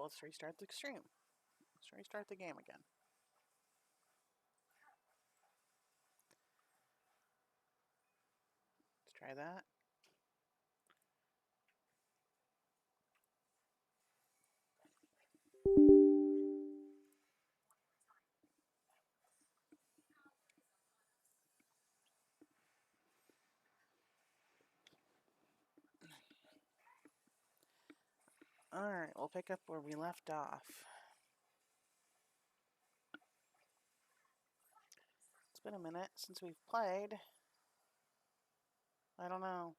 let's restart the stream. Let's restart the game again. Let's try that. Alright, we'll pick up where we left off. It's been a minute since we've played. I don't know.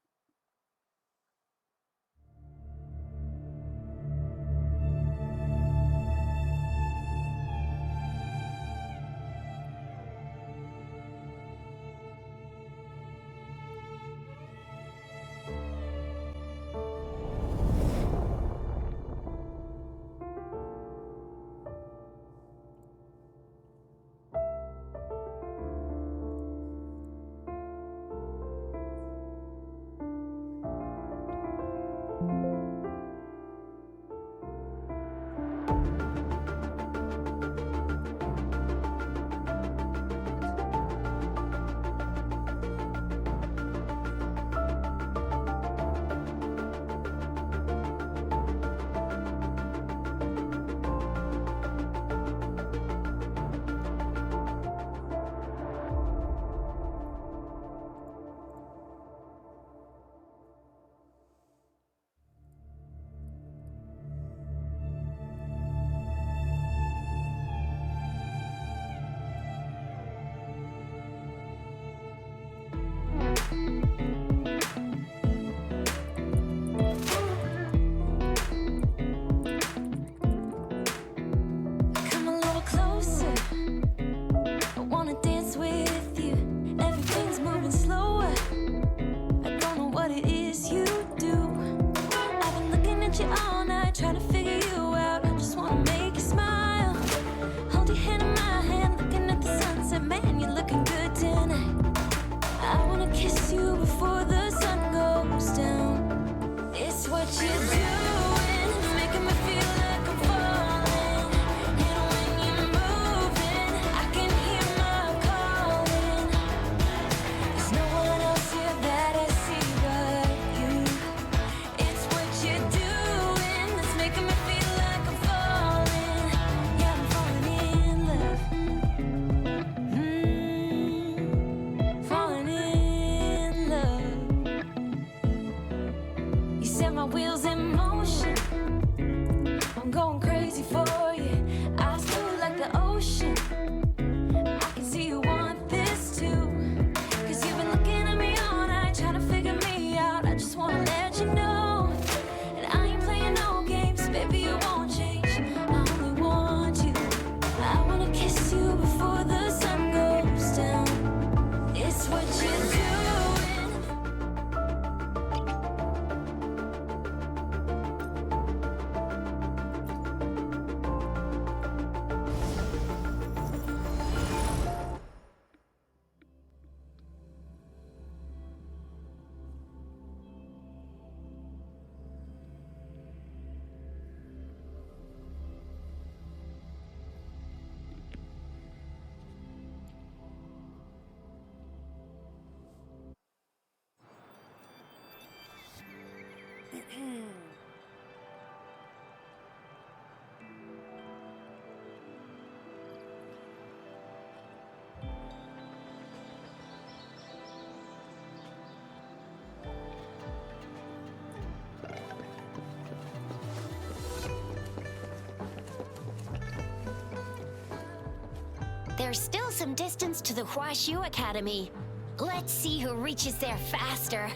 There's still some distance to the Huashu Academy. Let's see who reaches there faster.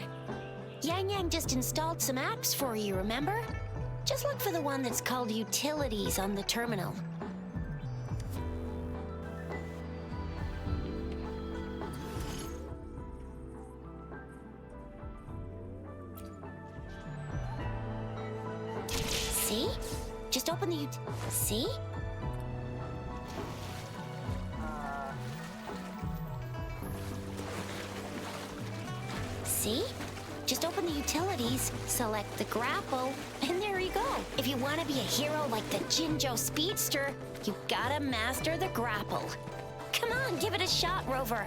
Yang Yang just installed some apps for you, remember? Just look for the one that's called Utilities on the terminal. See? Just open the see? See? Just open the utilities, select the grapple, and there you go. If you want to be a hero like the Jinjo Speedster, you gotta master the grapple. Come on, give it a shot, Rover.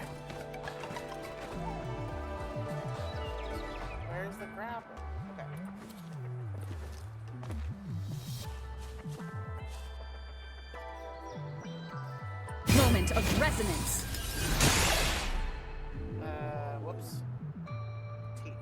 Where's the grapple? Okay. Moment of resonance. Whoops. T.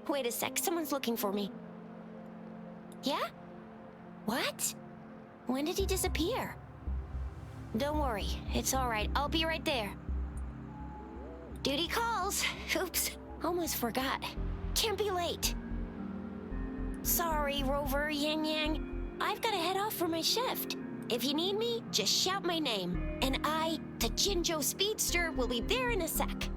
Wait a sec, someone's looking for me. Yeah? What? When did he disappear? Don't worry, it's all right. I'll be right there. Duty calls. Oops, almost forgot. Can't be late. Sorry, Rover, Yang Yang. I've got to head off for my shift. If you need me, just shout my name. And I, the Jinjo Speedster, will be there in a sec.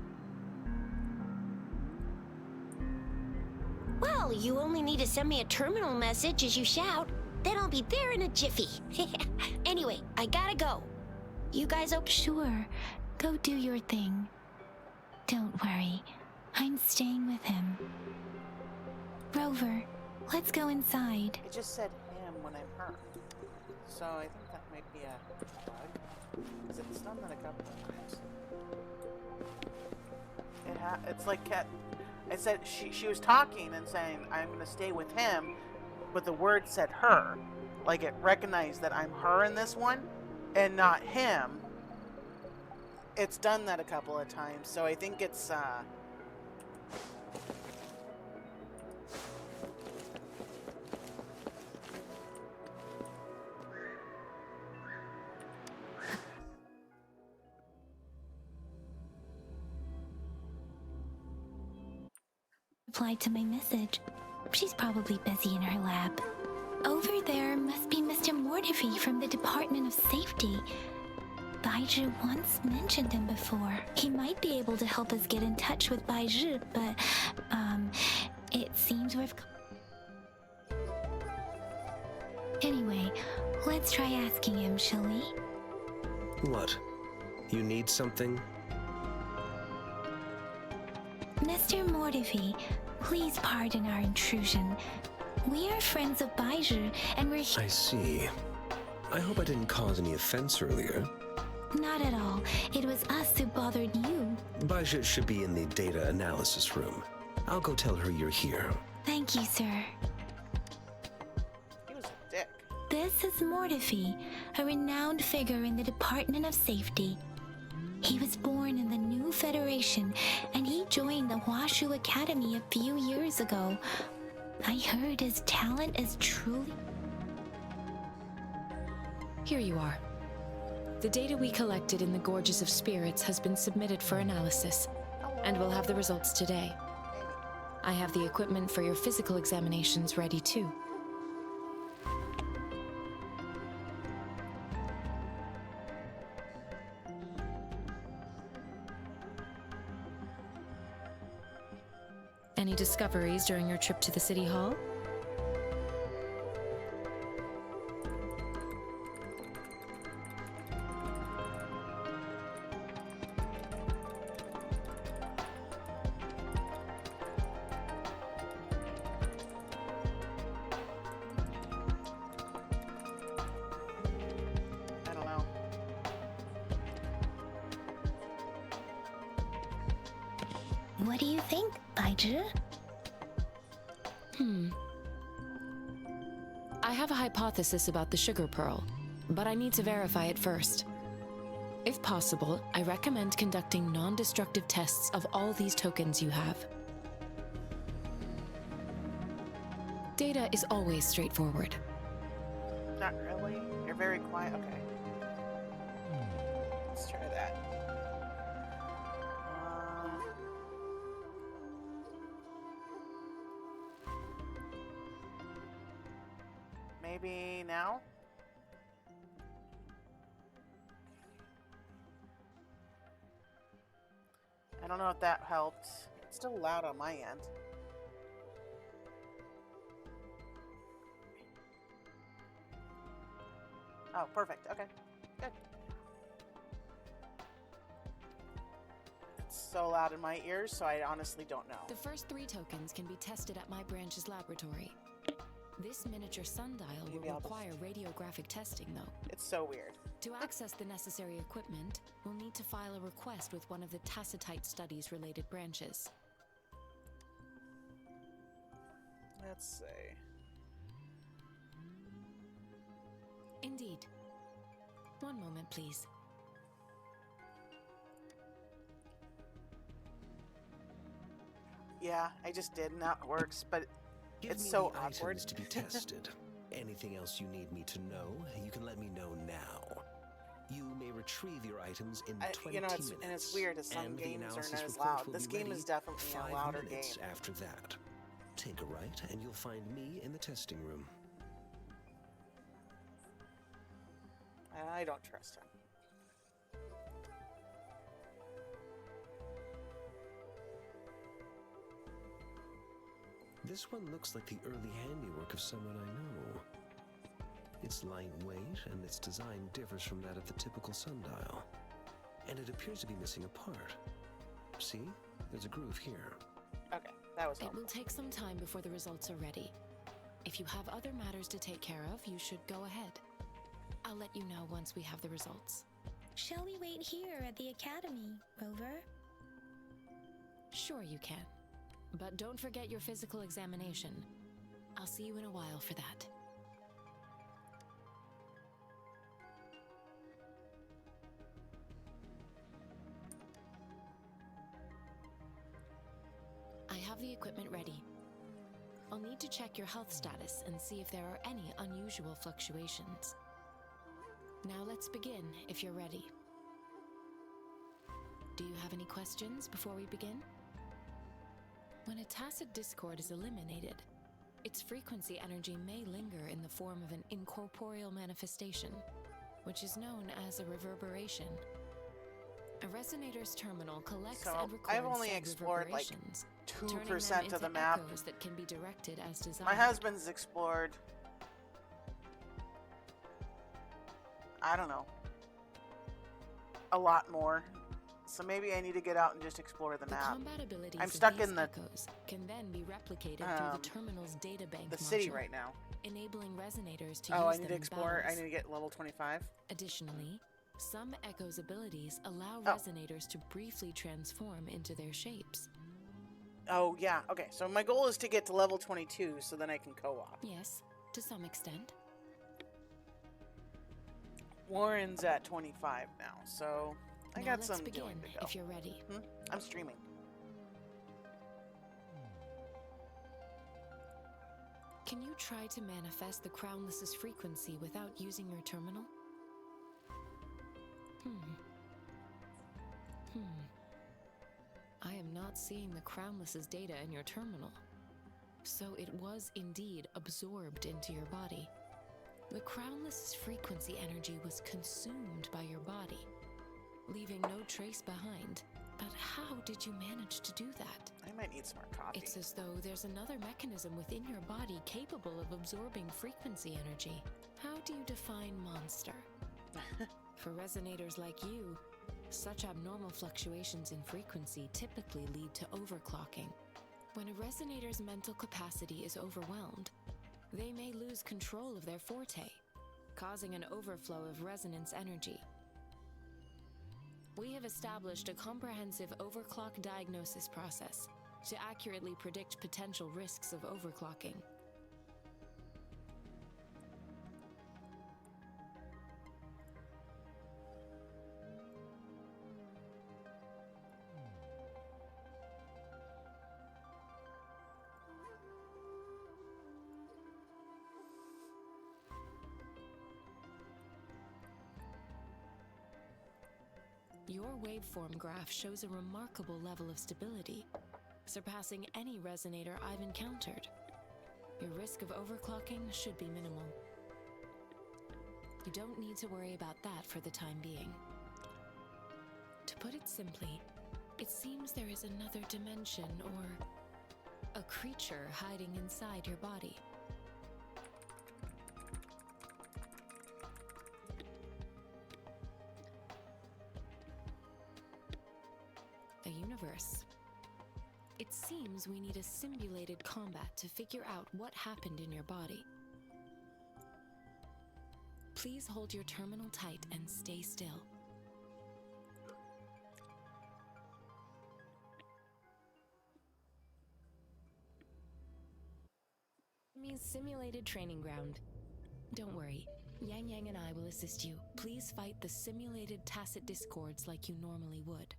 Well, you only need to send me a terminal message as you shout. Then I'll be there in a jiffy. Anyway, I gotta go. You guys okay? Sure. Go do your thing. Don't worry. I'm staying with him. Rover, let's go inside. It just said him when I'm hurt. So I think that might be a bug. Because it's done that a couple of times. It's like it said she was talking and saying, I'm going to stay with him, but the word said her. Like it recognized that I'm her in this one and not him. It's done that a couple of times, so I think it's Replied to my message. She's probably busy in her lab. Over there must be Mr. Mortifi from the Department of Safety. Baizhi once mentioned him before. He might be able to help us get in touch with Baizhi, but, it seems we've... Anyway, let's try asking him, shall we? What? You need something? Mr. Mortifi, please pardon our intrusion. We are friends of Baizhi, and we're I see. I hope I didn't cause any offense earlier. Not at all. It was us who bothered you. Baizhi should be in the data analysis room. I'll go tell her you're here. Thank you, sir. he was a dick. This is Mortifi, a renowned figure in the Department of Safety. He was born in the new Federation, and he joined the Huashu Academy a few years ago. I heard his talent is truly... Here you are. The data we collected in the Gorges of Spirits has been submitted for analysis, and we'll have the results today. I have the equipment for your physical examinations ready too. Any discoveries during your trip to the City Hall? I don't know. What do you think, Baizhi? I have a hypothesis about the sugar pearl, but I need to verify it first. If possible, I recommend conducting non-destructive tests of all these tokens you have. Data is always straightforward. Not really. You're very quiet. Okay. Let's try that. Maybe now? I don't know if that helped. It's still loud on my end. Oh, perfect. Okay. Good. It's so loud in my ears, so I honestly don't know. The first 3 tokens can be tested at my branch's laboratory. This miniature sundial will Maybe I'll require radiographic testing, though. It's so weird. To access the necessary equipment, we'll need to file a request with one of the Tacitite Studies related branches. Let's see. Indeed. One moment, please. Yeah, I just did, and that works, but Give it's me so the awkward. items to be tested. Anything else you need me to know, you can let me know now. You may retrieve your items in 20 minutes. And it's weird, as some and the games are analysis not as report loud. will This be game is ready definitely a 5 louder minutes game. after that. Take a right, and you'll find me in the testing room. I don't trust him. This one looks like the early handiwork of someone I know. It's lightweight, and its design differs from that of the typical sundial. And it appears to be missing a part. See? There's a groove here. Okay, that was It helpful. will take some time before the results are ready. If you have other matters to take care of, you should go ahead. I'll let you know once we have the results. Shall we wait here at the academy, Rover? Sure you can. But don't forget your physical examination. I'll see you in a while for that. I have the equipment ready. I'll need to check your health status and see if there are any unusual fluctuations. Now let's begin, if you're ready. Do you have any questions before we begin? When a tacit discord is eliminated, its frequency energy may linger in the form of an incorporeal manifestation, which is known as a reverberation. A resonator's terminal collects So, and records I've only said explored, like, reverberations, turning them 2% of into the map. echoes that can be directed as desired. My husband's explored, I don't know, a lot more. So maybe I need to get out and just explore the The map. combat abilities I'm of stuck these in the- echoes can then be replicated through the terminal's databank The city module, right now. enabling resonators to Oh, I use need them to in explore. I battles. need to get level 25. Additionally, some echoes' abilities allow Oh. resonators to briefly transform into their shapes. Oh, yeah. Okay, so my goal is to get to level 22 so then I can co-op. Yes, to some extent. Warren's at 25 now, so I Now got let's some begin, doing to go. if you're ready. I'm streaming. Can you try to manifest the Crownless's frequency without using your terminal? I am not seeing the Crownless's data in your terminal. So it was indeed absorbed into your body. The Crownless's frequency energy was consumed by your body, leaving no trace behind. But how did you manage to do that? I might need some more coffee. It's as though there's another mechanism within your body capable of absorbing frequency energy. How do you define monster? For resonators like you, such abnormal fluctuations in frequency typically lead to overclocking. When a resonator's mental capacity is overwhelmed, they may lose control of their forte, causing an overflow of resonance energy. We have established a comprehensive overclock diagnosis process to accurately predict potential risks of overclocking. Your waveform graph shows a remarkable level of stability, surpassing any resonator I've encountered. Your risk of overclocking should be minimal. You don't need to worry about that for the time being. To put it simply, it seems there is another dimension or a creature hiding inside your body. The universe. It seems we need a simulated combat to figure out what happened in your body. Please hold your terminal tight and stay still. Means simulated training ground. Don't worry, Yang Yang and I will assist you. Please fight the simulated tacit discords like you normally would.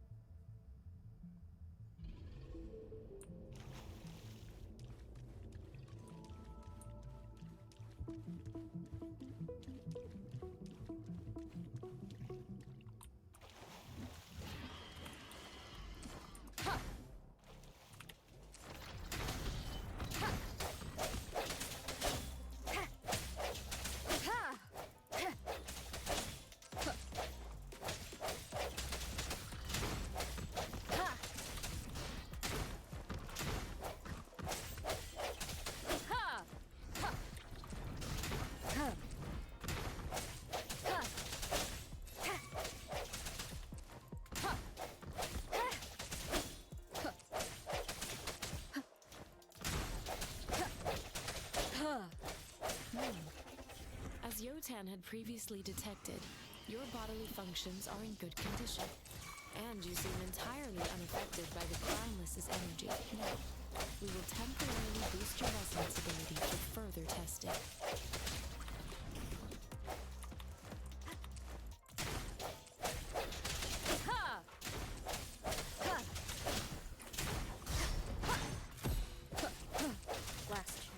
As Yotan had previously detected, your bodily functions are in good condition, and you seem entirely unaffected by the Crownless's energy. Now, we will temporarily boost your resonance ability for further testing. Last chance.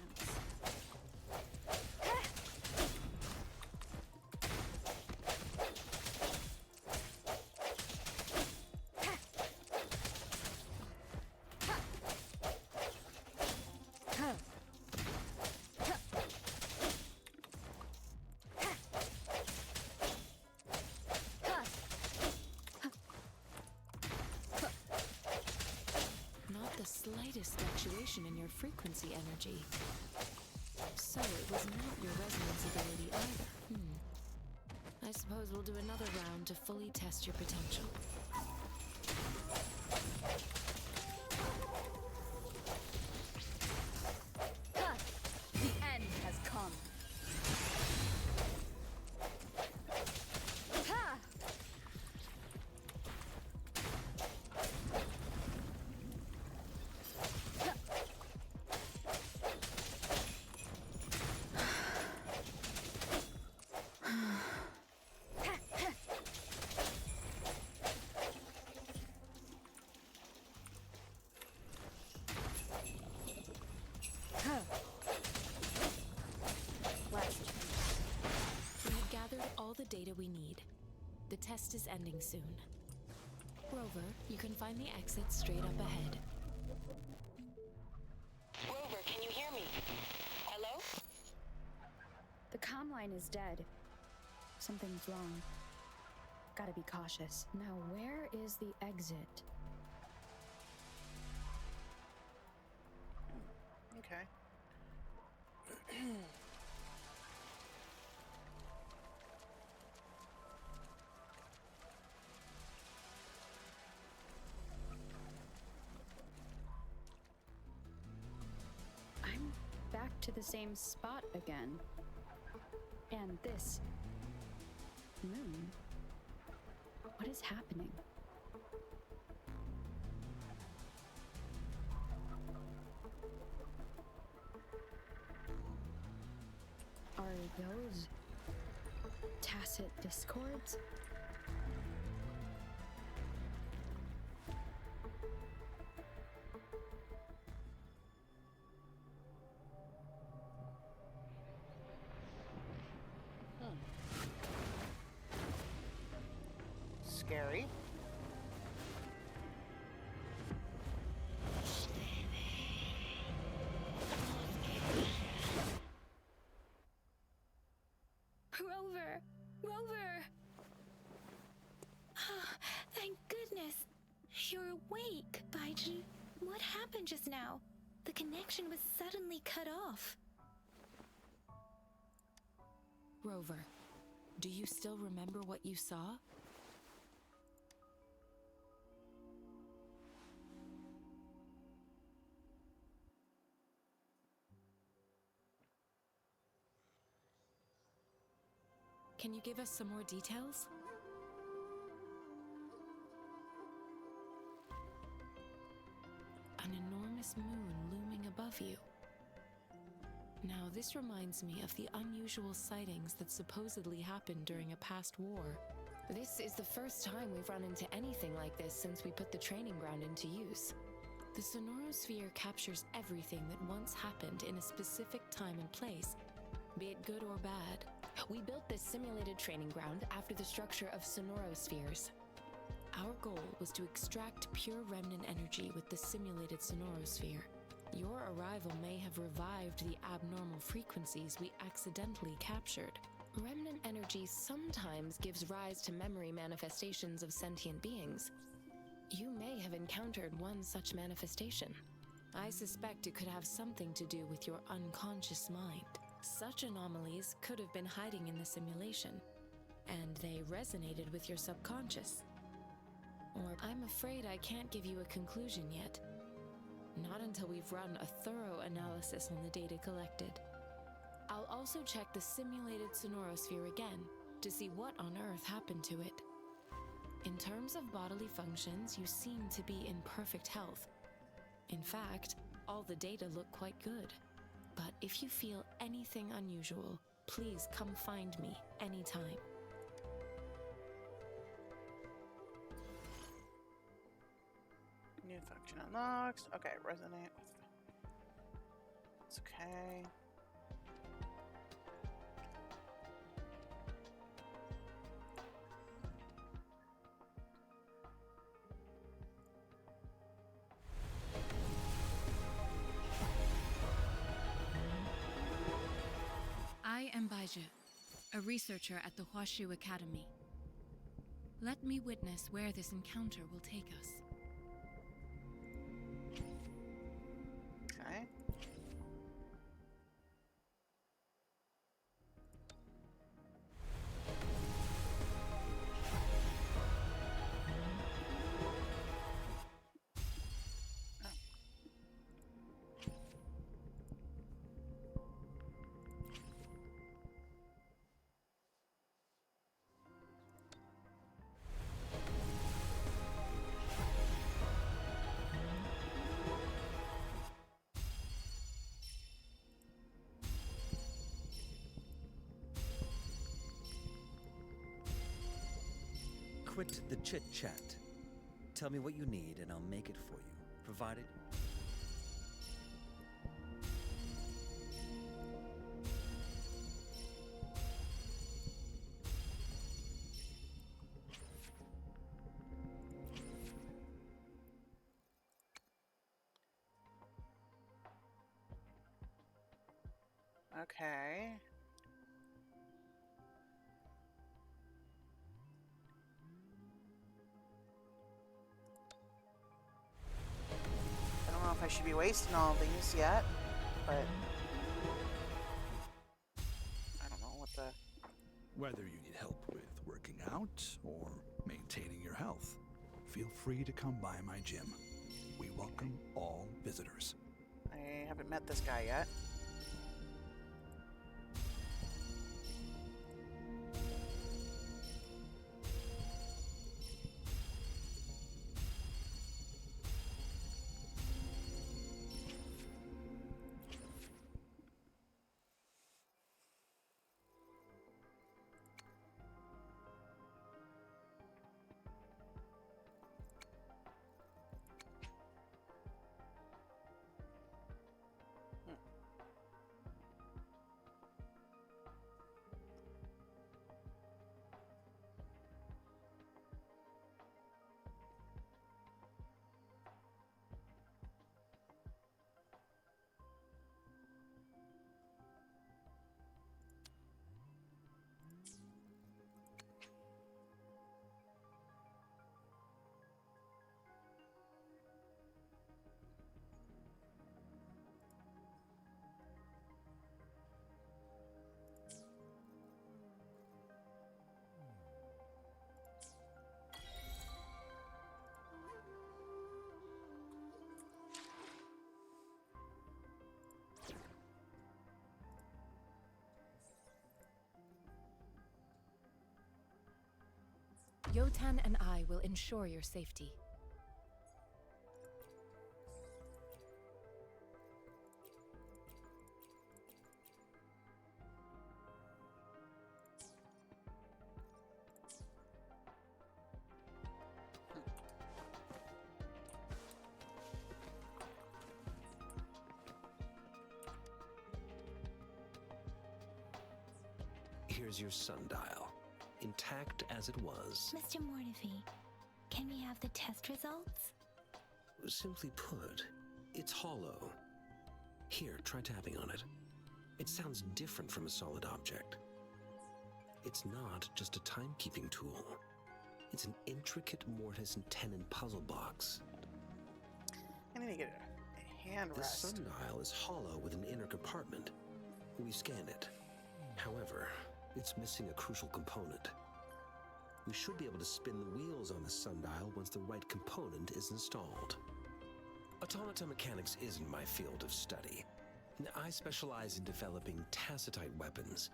Not the slightest fluctuation in your frequency energy. So it was not your resonance ability either. I suppose we'll do another round to fully test your potential. The end has come. We have gathered all the data we need. The test is ending soon. Rover, you can find the exit straight up ahead. Rover, can you hear me? Hello? The comm line is dead. Something's wrong. Gotta be cautious. Now, where is the exit? Okay. I'm back to the same spot again. And this moon. What is happening? those tacit discords? Scary. Rover! Rover! Thank goodness. You're awake, Baiji. What happened just now? The connection was suddenly cut off. Rover, do you still remember what you saw? Can you give us some more details? An enormous moon looming above you. Now, this reminds me of the unusual sightings that supposedly happened during a past war. This is the first time we've run into anything like this since we put the training ground into use. The sonorosphere captures everything that once happened in a specific time and place, be it good or bad. We built this simulated training ground after the structure of sonorospheres. Our goal was to extract pure remnant energy with the simulated sonorosphere. Your arrival may have revived the abnormal frequencies we accidentally captured. Remnant energy sometimes gives rise to memory manifestations of sentient beings. You may have encountered one such manifestation. I suspect it could have something to do with your unconscious mind. Such anomalies could have been hiding in the simulation, and they resonated with your subconscious. Or I'm afraid I can't give you a conclusion yet. Not until we've run a thorough analysis on the data collected. I'll also check the simulated sonorosphere again to see what on earth happened to it. In terms of bodily functions, you seem to be in perfect health. In fact, all the data look quite good. But if you feel anything unusual, please come find me anytime. New function unlocked. Okay, resonate with. It's okay. I am Baija, a researcher at the Huashu Academy. Let me witness where this encounter will take us. Okay. Quit the chit-chat. Tell me what you need and I'll make it for you, provided... Okay. I don't know if I should be wasting all these yet, but I don't know what the... Whether you need help with working out or maintaining your health, feel free to come by my gym. We welcome all visitors. I haven't met this guy yet. Yotan and I will ensure your safety. Here's your sundial, intact as it was. Mr. Mortefi, can we have the test results? Simply put, it's hollow. Here, try tapping on it. It sounds different from a solid object. It's not just a timekeeping tool. It's an intricate mortise and tenon puzzle box. I need to get a hand The rest. sundial is hollow with an inner compartment. We scanned it. However, it's missing a crucial component. We should be able to spin the wheels on the sundial once the right component is installed. Automata mechanics isn't my field of study. I specialize in developing tacitite weapons,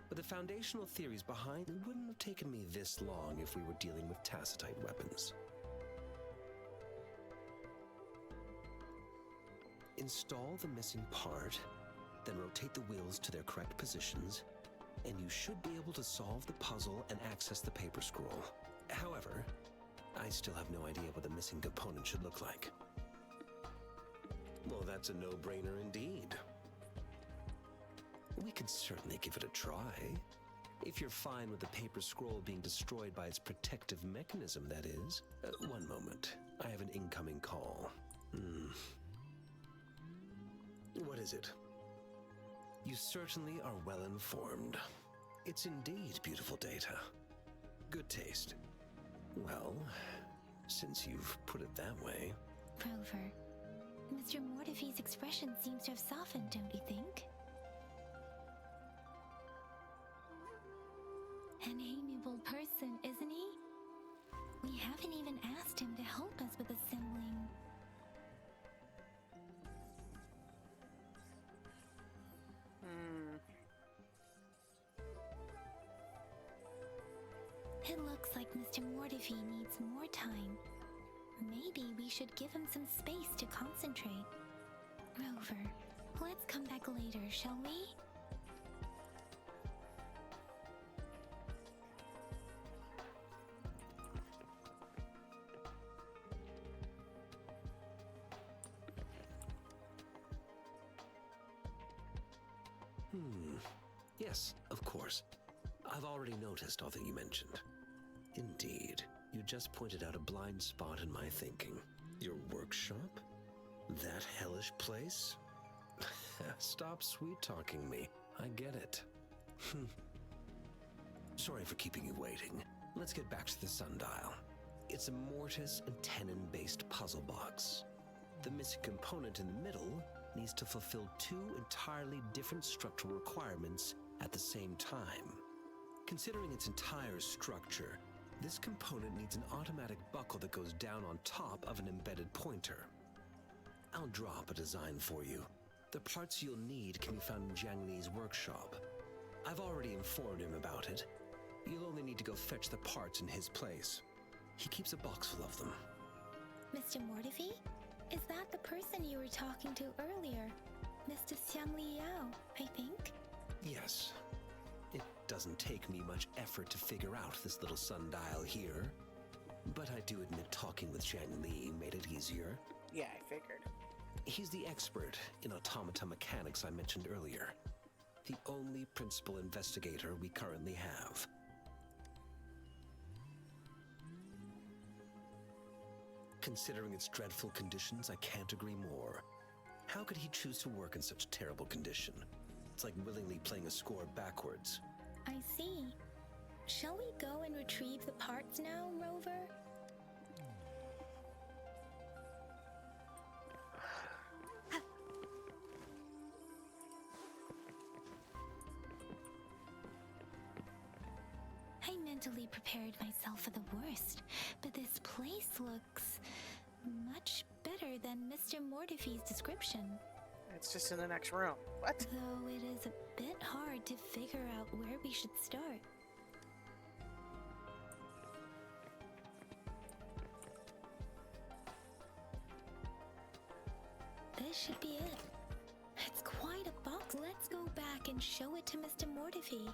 but the foundational theories behind it wouldn't have taken me this long if we were dealing with tacitite weapons. Install the missing part, then rotate the wheels to their correct positions, and you should be able to solve the puzzle and access the paper scroll. However, I still have no idea what the missing component should look like. Well, that's a no-brainer indeed. We could certainly give it a try. If you're fine with the paper scroll being destroyed by its protective mechanism, that is. One moment. I have an incoming call. What is it? You certainly are well informed. It's indeed beautiful data. Good taste. Well, since you've put it that way... Rover, Mr. Mortefi's expression seems to have softened, don't you think? An amiable person, isn't he? We haven't even asked him to help us with assembling. It looks like Mr. Mortefi needs more time. Maybe we should give him some space to concentrate. Rover, let's come back later, shall we? Yes, of course. I've already noticed all that you mentioned. Indeed, you just pointed out a blind spot in my thinking. Your workshop? That hellish place? Stop sweet-talking me. I get it. Sorry for keeping you waiting. Let's get back to the sundial. It's a mortise and tenon-based puzzle box. The missing component in the middle needs to fulfill two entirely different structural requirements at the same time. Considering its entire structure, this component needs an automatic buckle that goes down on top of an embedded pointer. I'll drop a design for you. The parts you'll need can be found in Jiang Li's workshop. I've already informed him about it. You'll only need to go fetch the parts in his place. He keeps a box full of them. Mr. Mortefi? Is that the person you were talking to earlier? Mr. Xiang Li Yao, I think? Yes. It doesn't take me much effort to figure out this little sundial here. But I do admit talking with Jiang Li made it easier. Yeah, I figured. He's the expert in automata mechanics I mentioned earlier. The only principal investigator we currently have. Considering its dreadful conditions, I can't agree more. How could he choose to work in such terrible condition? It's like willingly playing a score backwards. I see. Shall we go and retrieve the parts now, Rover? I mentally prepared myself for the worst, but this place looks much better than Mr. Mortefi's description. It's just in the next room. What? Though it is a bit hard to figure out where we should start. this should be it. It's quite a box. Let's go back and show it to Mr. Mortifi.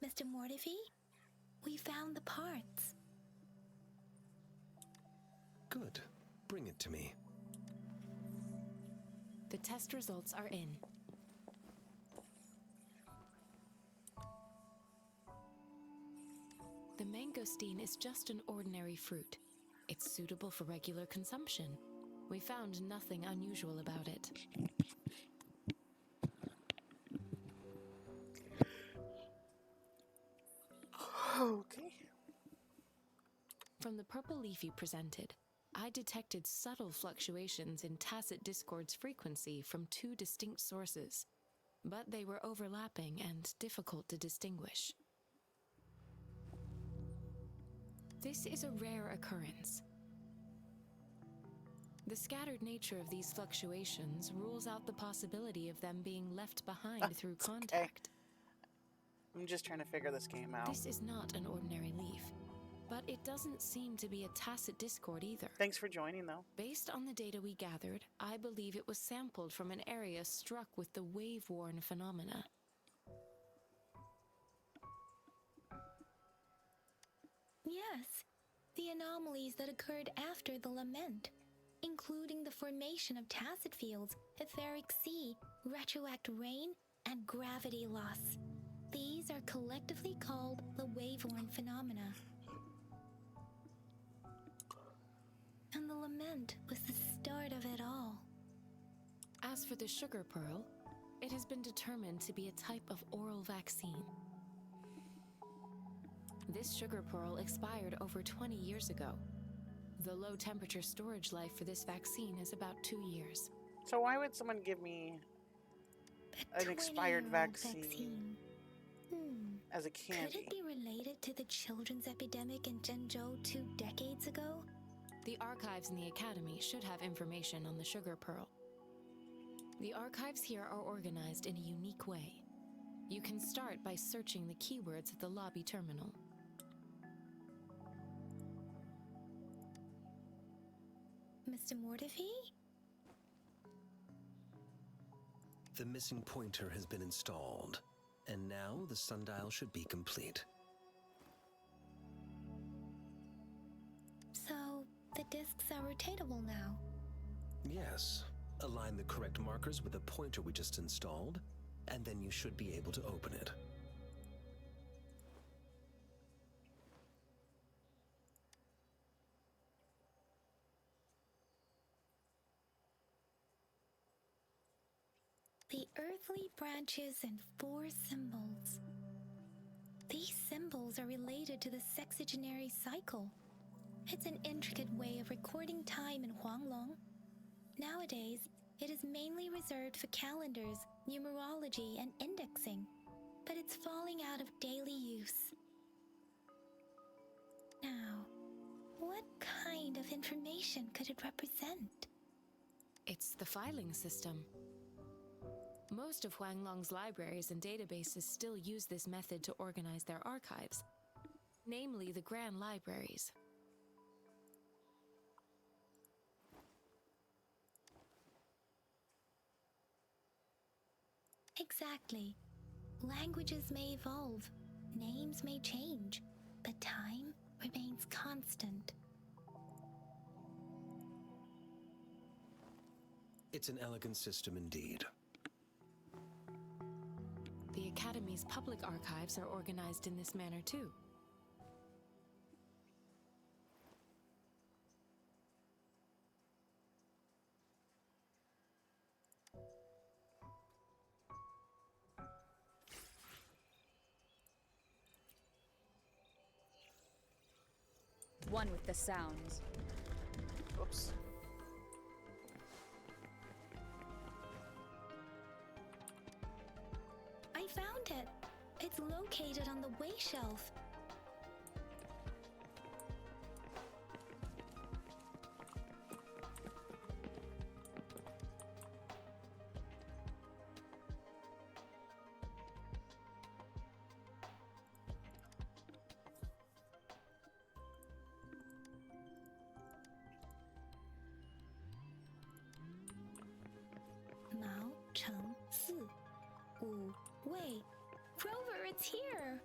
Mr. Mortifi, we found the parts. Good. Bring it to me. The test results are in. The mangosteen is just an ordinary fruit. It's suitable for regular consumption. We found nothing unusual about it. Okay. From the purple leaf you presented, I detected subtle fluctuations in tacit discord's frequency from two distinct sources, but they were overlapping and difficult to distinguish. This is a rare occurrence. The scattered nature of these fluctuations rules out the possibility of them being left behind through contact. I'm just trying to figure this game out. This is not an ordinary leaf, but it doesn't seem to be a tacit discord either. Thanks for joining, though. Based on the data we gathered, I believe it was sampled from an area struck with the wave-worn phenomena. Yes, the anomalies that occurred after the lament, including the formation of tacit fields, etheric sea, retroact rain, and gravity loss. These are collectively called the wave-worn phenomena. And the lament was the start of it all. As for the sugar pearl, it has been determined to be a type of oral vaccine. This sugar pearl expired over 20 years ago. The low temperature storage life for this vaccine is about 2 years. So why would someone give me an expired vaccine as a candy? Could it be related to the children's epidemic in Zhengzhou 2 decades ago? The archives in the Academy should have information on the sugar pearl. The archives here are organized in a unique way. You can start by searching the keywords at the lobby terminal. Mr. Mortifi? The missing pointer has been installed, and now the sundial should be complete. So, the discs are rotatable now? Yes. Align the correct markers with the pointer we just installed, and then you should be able to open it. The earthly branches and 4 symbols. These symbols are related to the sexagenary cycle. It's an intricate way of recording time in Huanglong. Nowadays, it is mainly reserved for calendars, numerology, and indexing, but it's falling out of daily use. Now, what kind of information could it represent? It's the filing system. Most of Huanglong's libraries and databases still use this method to organize their archives, namely the Grand Libraries. Exactly. Languages may evolve, names may change, but time remains constant. It's an elegant system indeed. The Academy's public archives are organized in this manner too. One with the sounds. Oops. I found it. It's located on the way shelf. it's here.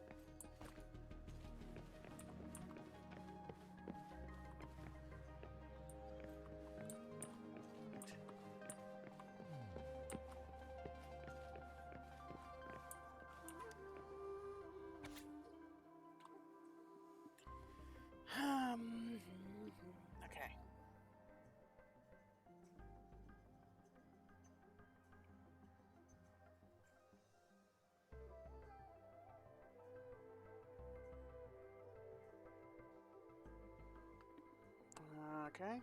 Okay. Okay.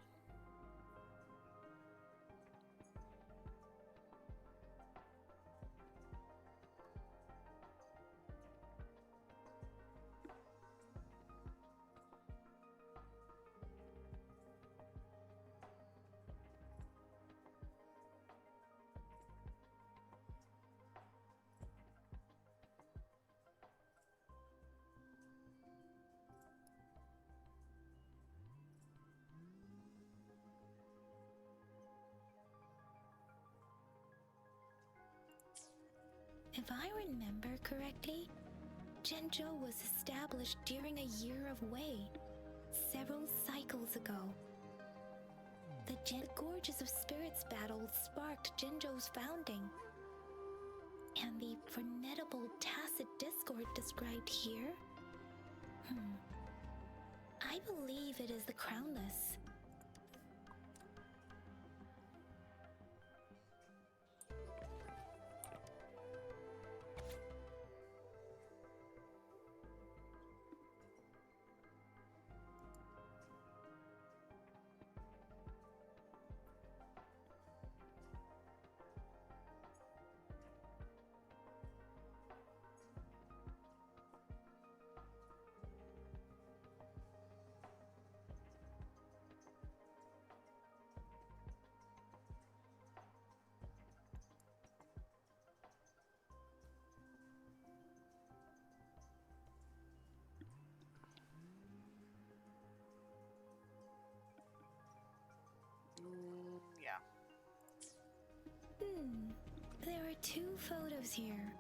If I remember correctly, Zhenzhou was established during a year of Wei, several cycles ago. The Gorges of Spirits battle sparked Zhenzhou's founding, and the formidable tacit discord described here? I believe it is the Crownless. Yeah. There are two photos here.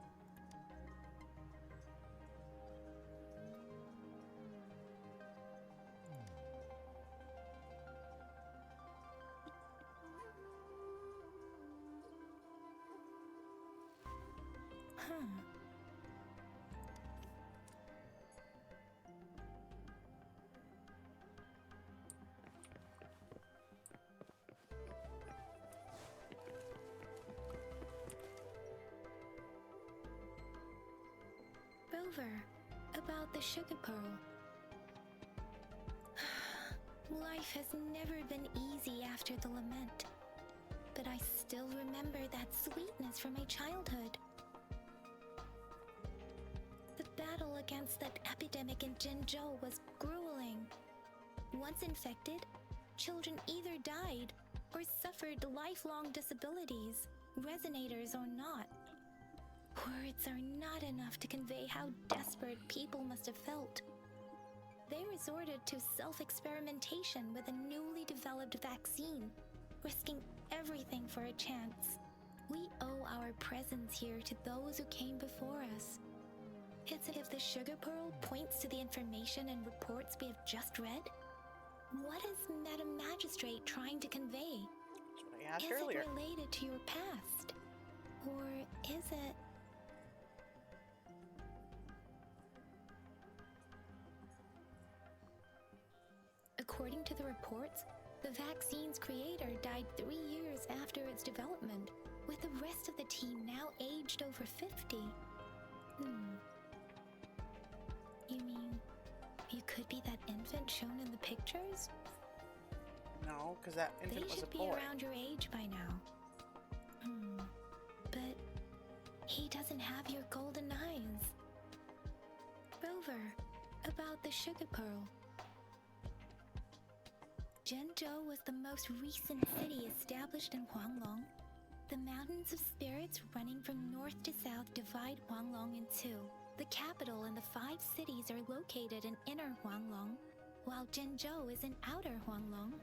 Rover, about the sugar pearl. Life has never been easy after the lament, but I still remember that sweetness from my childhood. The battle against that epidemic in Zhenzhou was grueling. Once infected, children either died or suffered lifelong disabilities, resonators or not. Words are not enough to convey how desperate people must have felt. They resorted to self-experimentation with a newly developed vaccine, risking everything for a chance. We owe our presence here to those who came before us. It's as if the sugar pearl points to the information and reports we have just read. What is Madam Magistrate trying to convey? That's what I asked Is earlier. it related to your past? Or is it... According to the reports, the vaccine's creator died 3 years after its development, with the rest of the team now aged over 50. You mean, you could be that infant shown in the pictures? No, because that infant They was a should be boy. around your age by now. But he doesn't have your golden eyes. Rover, about the sugar pearl. Zhenzhou was the most recent city established in Huanglong. The Mountains of Spirits running from north to south divide Huanglong in two. The capital and the 5 cities are located in inner Huanglong, while Zhenzhou is in outer Huanglong.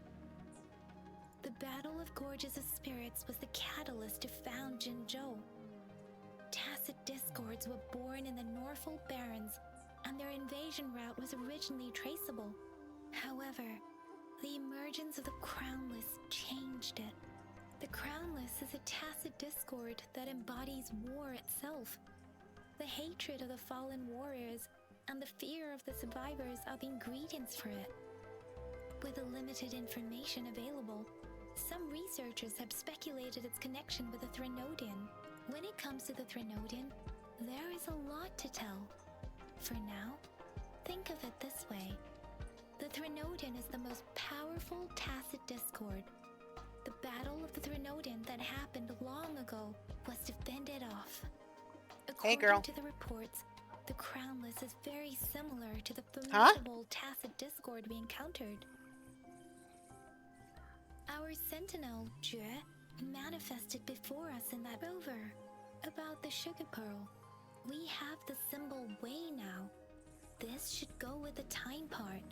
The Battle of Gorges of Spirits was the catalyst to found Zhenzhou. tacit discords were born in the Norfolk Barrens, and their invasion route was originally traceable. However, the emergence of the Crownless changed it. The Crownless is a tacit discord that embodies war itself. The hatred of the fallen warriors and the fear of the survivors are the ingredients for it. With the limited information available, some researchers have speculated its connection with the Threnodian. When it comes to the Threnodian, there is a lot to tell. For now, think of it this way. The Threnodian is the most powerful tacit discord. The Battle of the Threnodian that happened long ago was to fend it off. According to the reports, the Crownless is very similar to the formidable tacit discord we encountered. Our sentinel, Jue, manifested before us in that rover. About the sugar pearl, we have the symbol way now. This should go with the time part.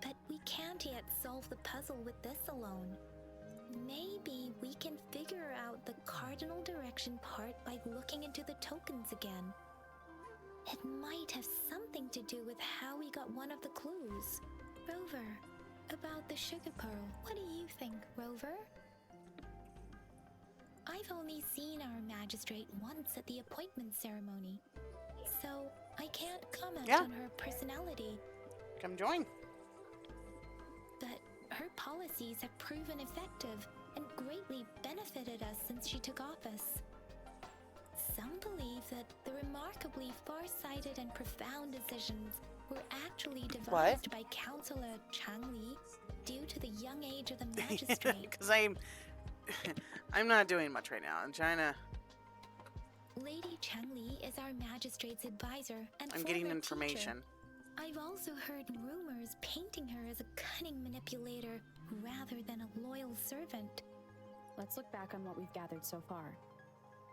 But we can't yet solve the puzzle with this alone. Maybe we can figure out the cardinal direction part by looking into the tokens again. It might have something to do with how we got one of the clues. Rover, about the sugar pearl, what do you think, Rover? I've only seen our magistrate once at the appointment ceremony, so I can't comment on her personality. Come join. But her policies have proven effective and greatly benefited us since she took office. Some believe that the remarkably far-sighted and profound decisions were actually devised by Councillor Changli due to the young age of the magistrate. Because I'm not doing much right now. I'm trying to... Lady Changli is our magistrate's advisor and I'm getting information. Teacher. I've also heard rumors painting her as a cunning manipulator rather than a loyal servant. Let's look back on what we've gathered so far.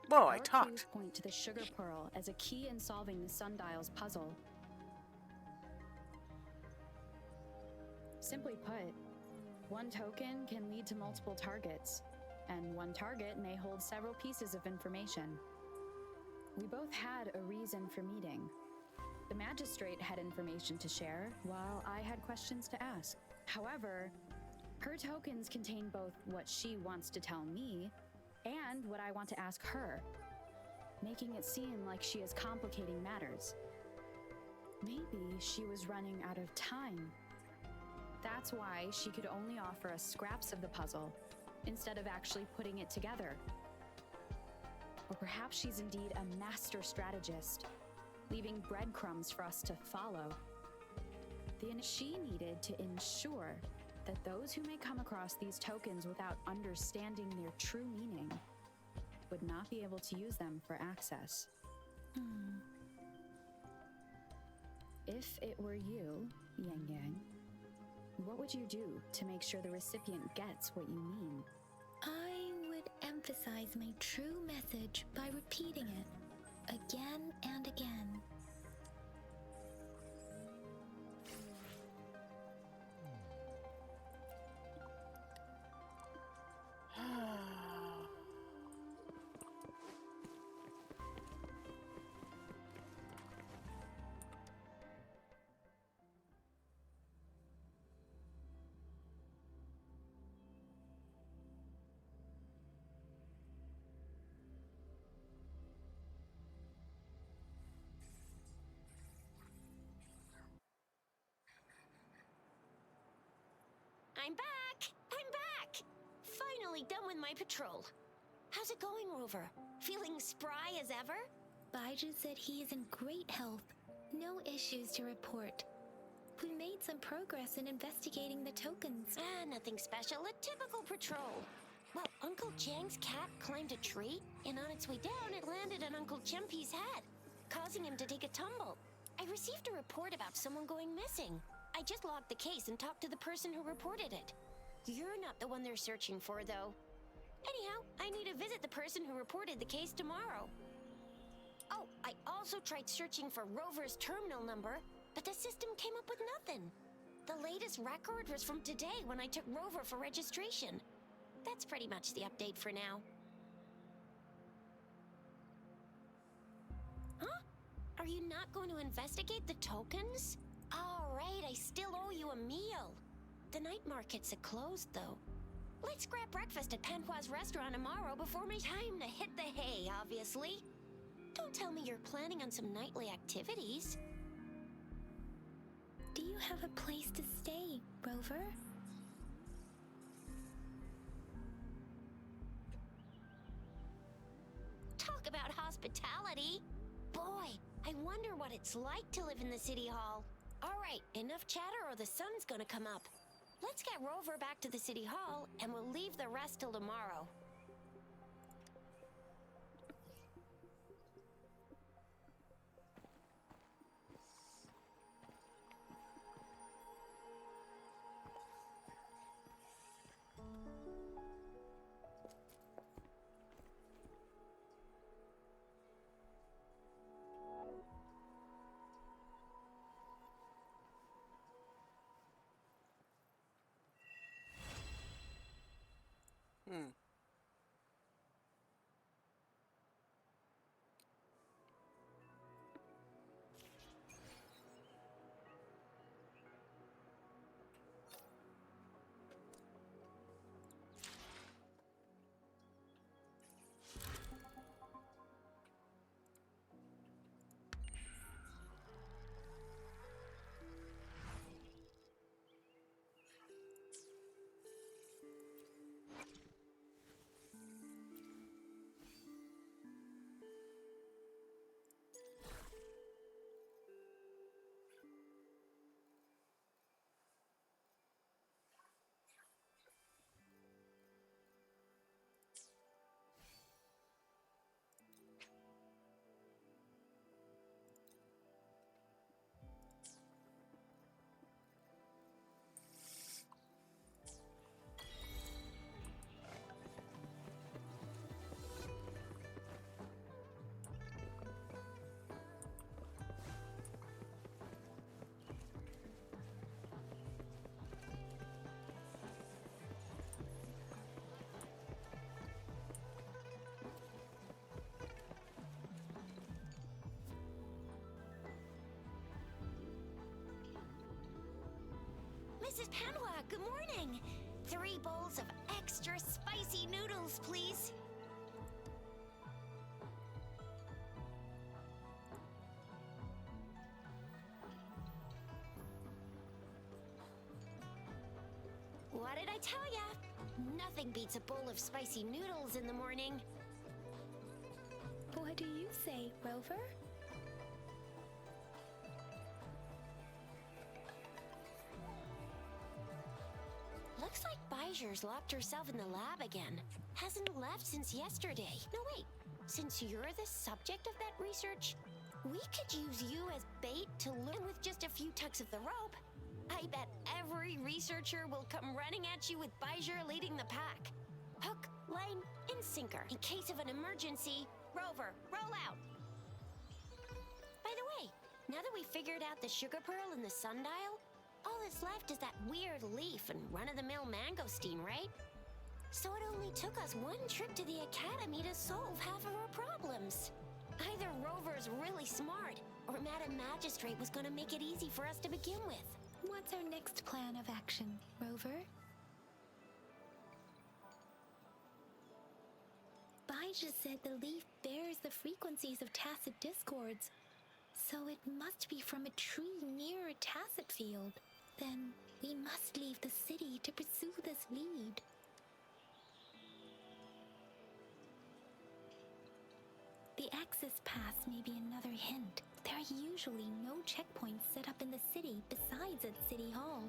Whoa, Our I talked. clues point to the sugar pearl as a key in solving the sundial's puzzle. Simply put, one token can lead to multiple targets, and one target may hold several pieces of information. We both had a reason for meeting. The magistrate had information to share, while I had questions to ask. However, her tokens contain both what she wants to tell me and what I want to ask her, making it seem like she is complicating matters. Maybe she was running out of time. That's why she could only offer us scraps of the puzzle, instead of actually putting it together. Or perhaps she's indeed a master strategist, leaving breadcrumbs for us to follow. She needed to ensure that those who may come across these tokens without understanding their true meaning would not be able to use them for access. If it were you, Yang Yang, what would you do to make sure the recipient gets what you mean? I would emphasize my true message by repeating it again and again. I'm back! I'm back! Finally done with my patrol. How's it going, Rover? Feeling spry as ever? Baiju said he is in great health. No issues to report. We made some progress in investigating the tokens. Nothing special. A typical patrol. Well, Uncle Chang's cat climbed a tree, and on its way down, it landed on Uncle Chempi's head, causing him to take a tumble. I received a report about someone going missing. I just logged the case and talked to the person who reported it. You're not the one they're searching for, though. Anyhow, I need to visit the person who reported the case tomorrow. Oh, I also tried searching for Rover's terminal number, but the system came up with nothing. The latest record was from today when I took Rover for registration. That's pretty much the update for now. not going to investigate the tokens? All right, I still owe you a meal. The night markets are closed, though. Let's grab breakfast at Panhua's restaurant tomorrow before my time to hit the hay, obviously. Don't tell me you're planning on some nightly activities. Do you have a place to stay, Rover? Talk about hospitality. Boy, I wonder what it's like to live in the city hall. All right, enough chatter or the sun's gonna come up. Let's get Rover back to the city hall, and we'll leave the rest till tomorrow. Mrs. Panhua, good morning. 3 bowls of extra spicy noodles, please. What did I tell ya? Nothing beats a bowl of spicy noodles in the morning. What do you say, Rover? Looks like Baijer's locked herself in the lab again. Hasn't left since yesterday. No, wait. Since you're the subject of that research, we could use you as bait to learn with just a few tugs of the rope. I bet every researcher will come running at you with Baijer leading the pack. Hook, line, and sinker. In case of an emergency, Rover, roll out. By the way, now that we figured out the sugar pearl and the sundial, all that's left is that weird leaf and run-of-the-mill mangosteen, right? So it only took us 1 trip to the academy to solve half of our problems. Either Rover's really smart, or Madam Magistrate was gonna make it easy for us to begin with. What's our next plan of action, Rover? Baija said the leaf bears the frequencies of tacit discords, so it must be from a tree near a tacit field. Then we must leave the city to pursue this lead. The access pass may be another hint. There are usually no checkpoints set up in the city besides at City Hall.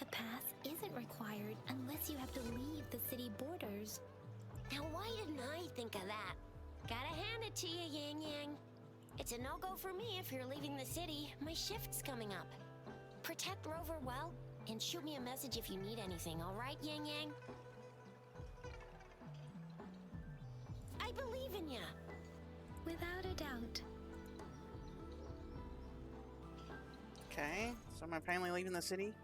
A pass isn't required unless you have to leave the city borders. Now why didn't I think of that? Gotta hand it to you, Yang Yang. It's a no-go for me if you're leaving the city. My shift's coming up. Protect Rover well, and shoot me a message if you need anything, all right, Yang Yang? I believe in ya. Without a doubt. Okay, so am I finally leaving the city?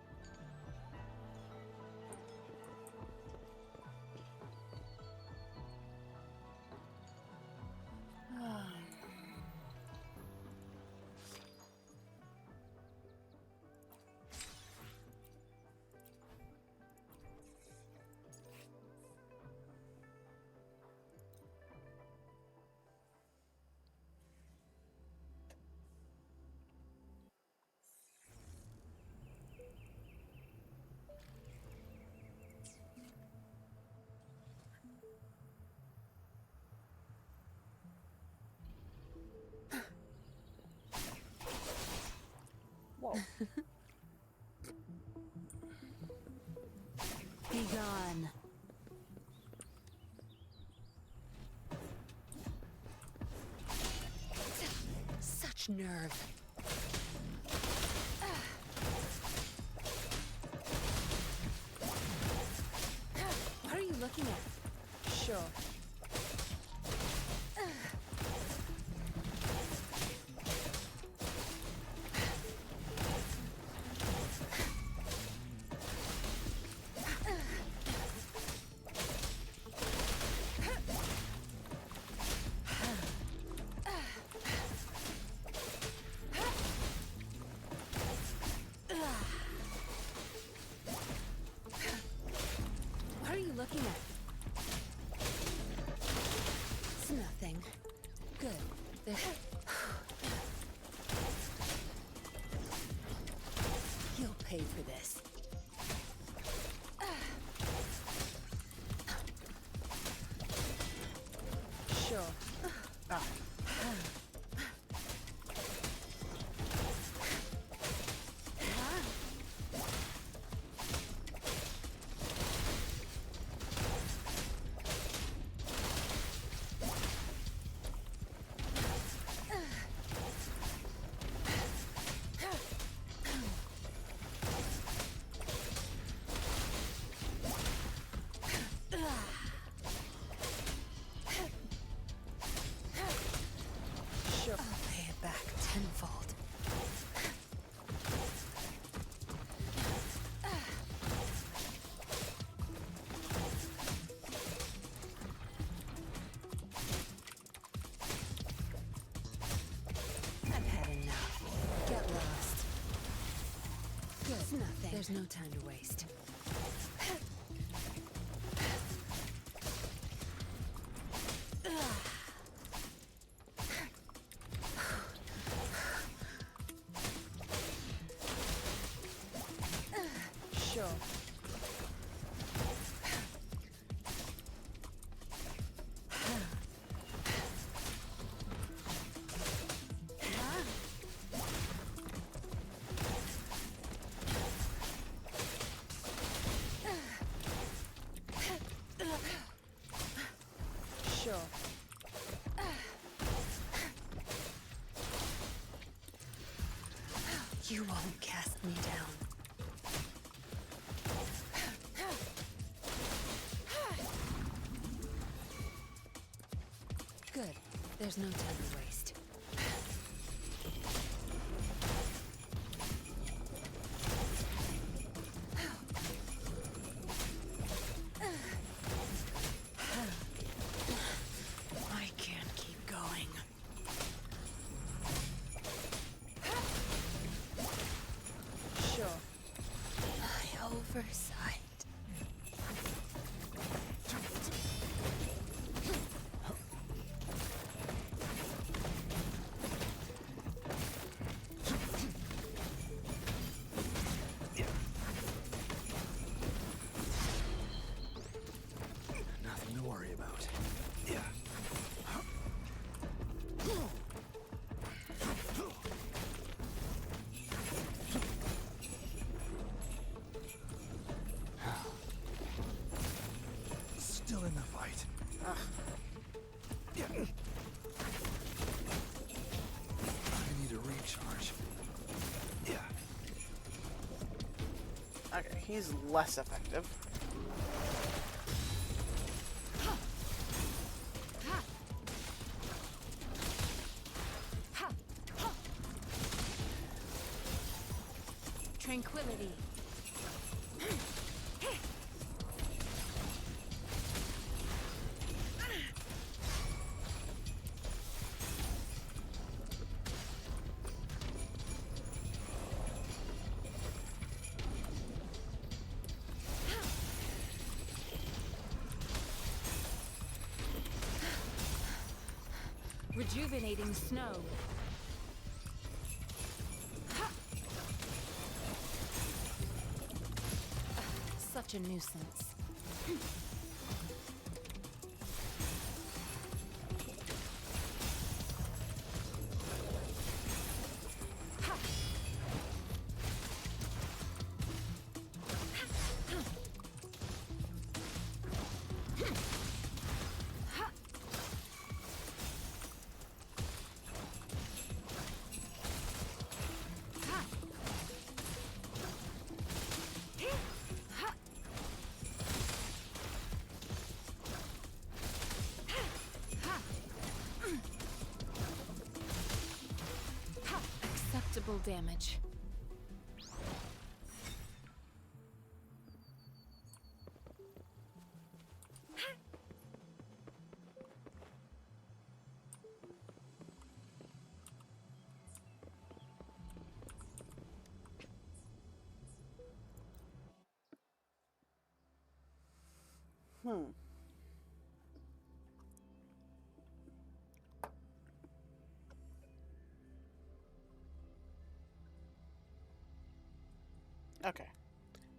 Be gone. Such nerve. What are you looking at? Sure. What are you looking at? It's nothing. Good. There. You'll pay for this. Sure. Ah. Sure. I'll pay it back tenfold. I've had enough. Get lost. Good. It's nothing. There's no time to waste. Sure. Sure. You won't cast me down. Good. There's no time to waste. I can't keep going. Sure. My oversight. Nothing to worry about. Yeah. Still in the fight. Yeah. I need a recharge. Yeah. Okay, he's less effective. Tranquility. Rejuvenating snow. Such a nuisance. Visible damage. Okay.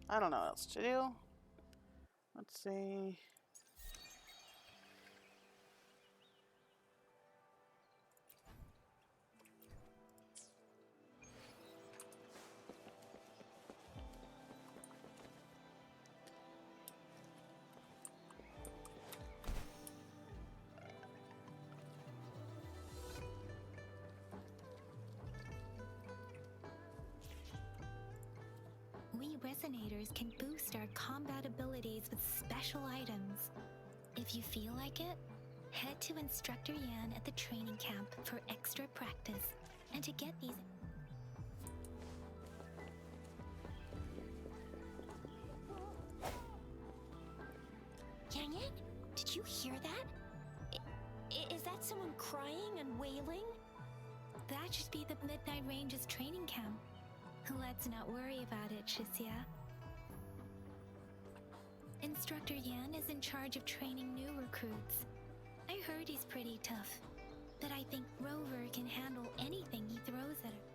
I don't know what else to do. Let's see. We resonators can boost our combat abilities with special items. If you feel like it, head to Instructor Yan at the training camp for extra practice and to get these. Yang Yang, did you hear that? Is that someone crying and wailing? That should be the Midnight Ranges training camp. Let's not worry about it, Shisia. Instructor Yan is in charge of training new recruits. I heard he's pretty tough, but I think Rover can handle anything he throws at her.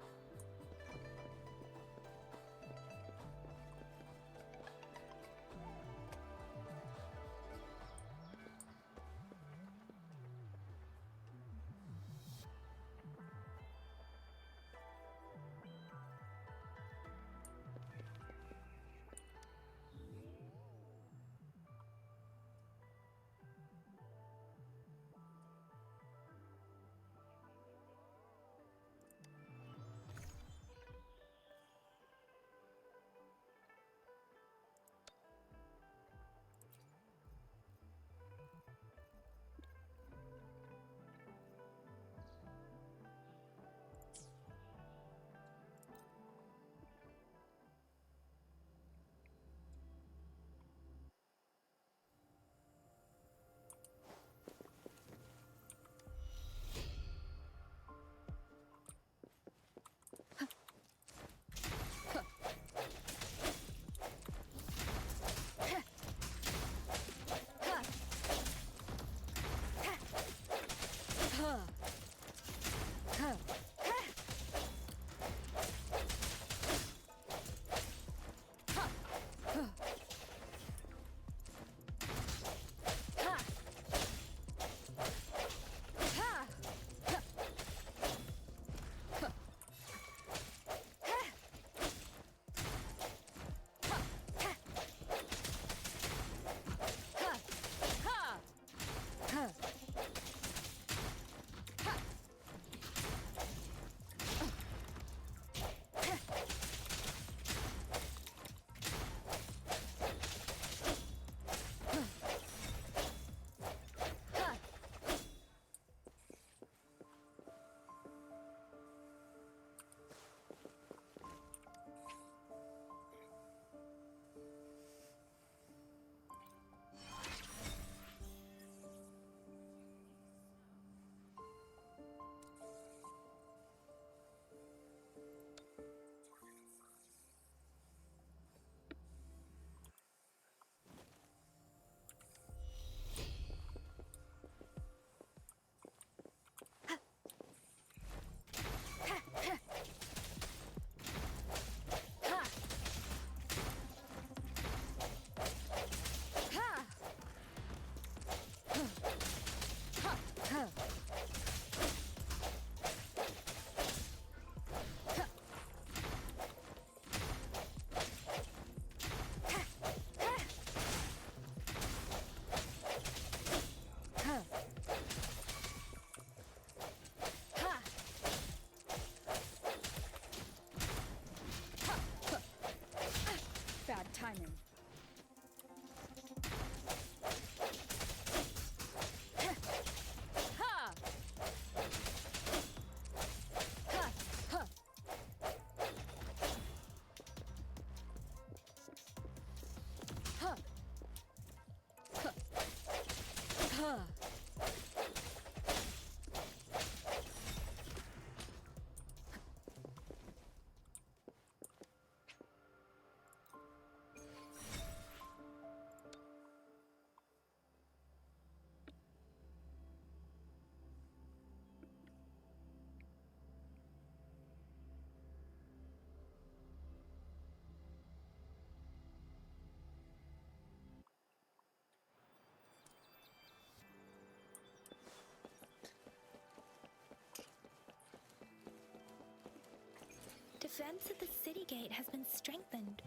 defense at the city gate has been strengthened.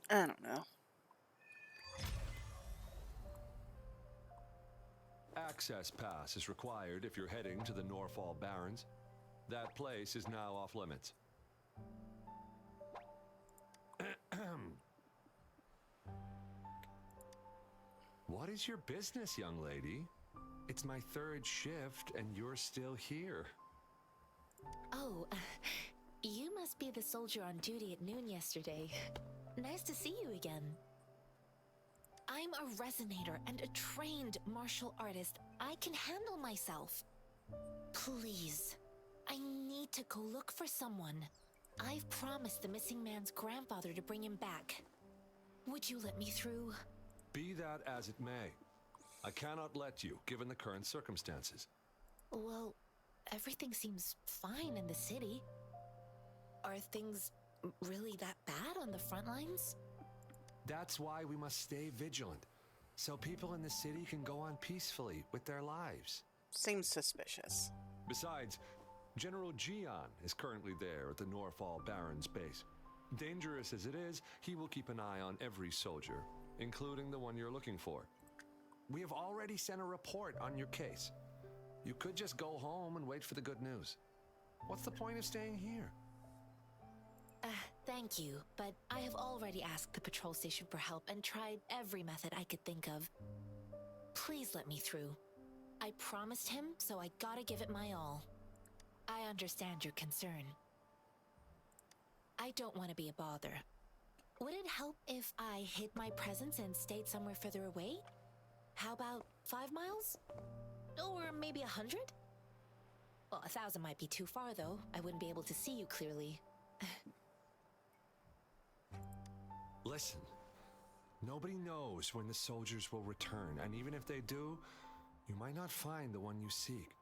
I don't know. Access pass is required if you're heading to the Norfall Barrens. That place is now off limits. What is your business, young lady? It's my third shift and you're still here. Oh, you must be the soldier on duty at noon yesterday. Nice to see you again. I'm a resonator and a trained martial artist. I can handle myself. Please, I need to go look for someone. I've promised the missing man's grandfather to bring him back. Would you let me through? Be that as it may, I cannot let you, given the current circumstances. Well, everything seems fine in the city. Are things really that bad on the front lines? That's why we must stay vigilant, so people in the city can go on peacefully with their lives. Seems suspicious. Besides, General Gian is currently there at the Norfall Barrens base. Dangerous as it is, he will keep an eye on every soldier, including the one you're looking for. We have already sent a report on your case. You could just go home and wait for the good news. What's the point of staying here? Thank you, but I have already asked the patrol station for help and tried every method I could think of. Please let me through. I promised him, so I gotta give it my all. I understand your concern. I don't want to be a bother. Would it help if I hid my presence and stayed somewhere further away? How about 5 miles? Or maybe 100? Well, 1,000 might be too far, though. I wouldn't be able to see you clearly. Listen, nobody knows when the soldiers will return, and even if they do, you might not find the one you seek.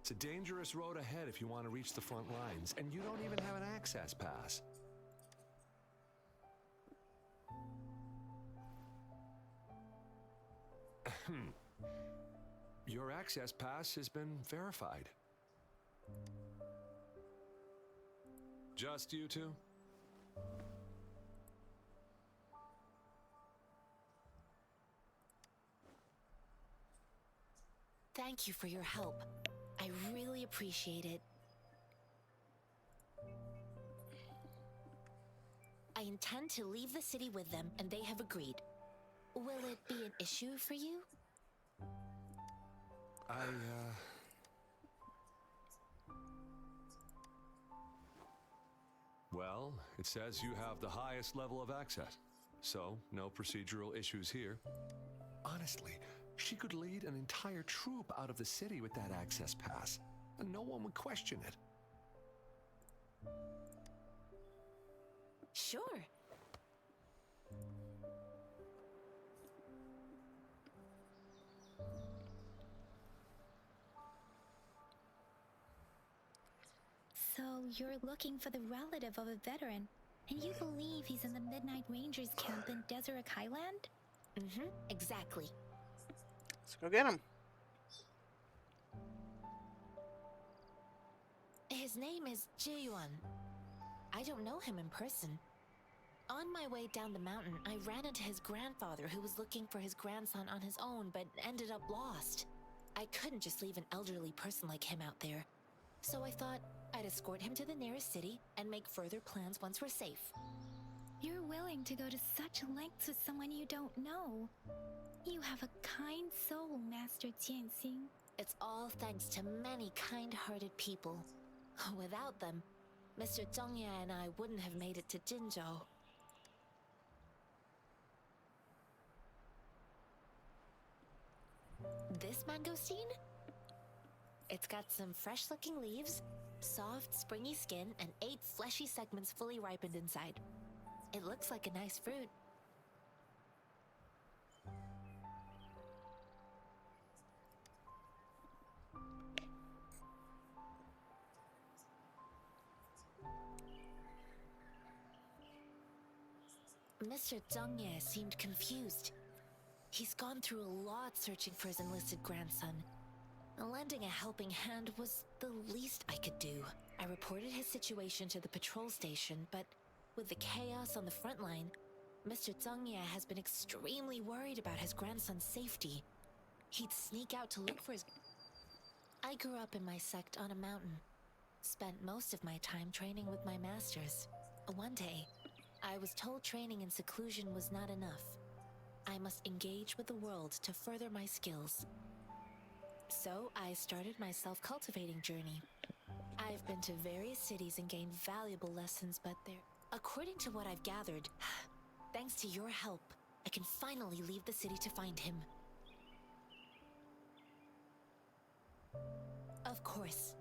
It's a dangerous road ahead if you want to reach the front lines, and you don't even have an access pass. Your access pass has been verified. Just you two? Thank you for your help. I really appreciate it. I intend to leave the city with them, and they have agreed. Will it be an issue for you? Well, it says you have the highest level of access, so no procedural issues here. Honestly, she could lead an entire troop out of the city with that access pass, and no one would question it. Sure. So you're looking for the relative of a veteran, and you believe he's in the Midnight Rangers camp in Deseret Highland? Mm-hmm, exactly. Let's go get him. His name is Jiyuan. I don't know him in person. On my way down the mountain, I ran into his grandfather who was looking for his grandson on his own but ended up lost. I couldn't just leave an elderly person like him out there. So I thought I'd escort him to the nearest city and make further plans once we're safe. You're willing to go to such lengths with someone you don't know. You have a kind soul, Master Jianxing. It's all thanks to many kind-hearted people. Without them, Mr. Zhongye and I wouldn't have made it to Jinzhou. This mangosteen? It's got some fresh-looking leaves, soft, springy skin, and 8 fleshy segments fully ripened inside. It looks like a nice fruit. Mr. Zhongye seemed confused. He's gone through a lot searching for his enlisted grandson. Lending a helping hand was the least I could do. I reported his situation to the patrol station, but with the chaos on the front line, Mr. Zhangye has been extremely worried about his grandson's safety. He'd sneak out to look for his... I grew up in my sect on a mountain. Spent most of my time training with my masters. One day, I was told training in seclusion was not enough. I must engage with the world to further my skills. So I started my self-cultivating journey. I've been to various cities and gained valuable lessons, but they're... According to what I've gathered, thanks to your help, I can finally leave the city to find him. Of course.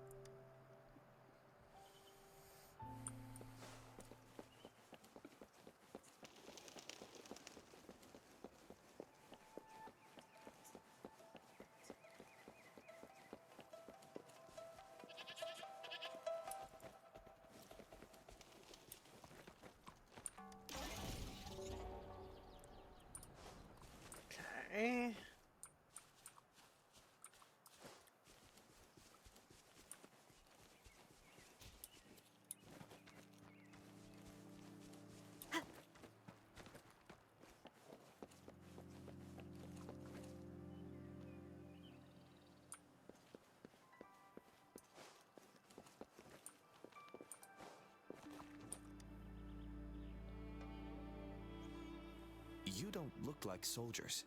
Okay. You don't look like soldiers.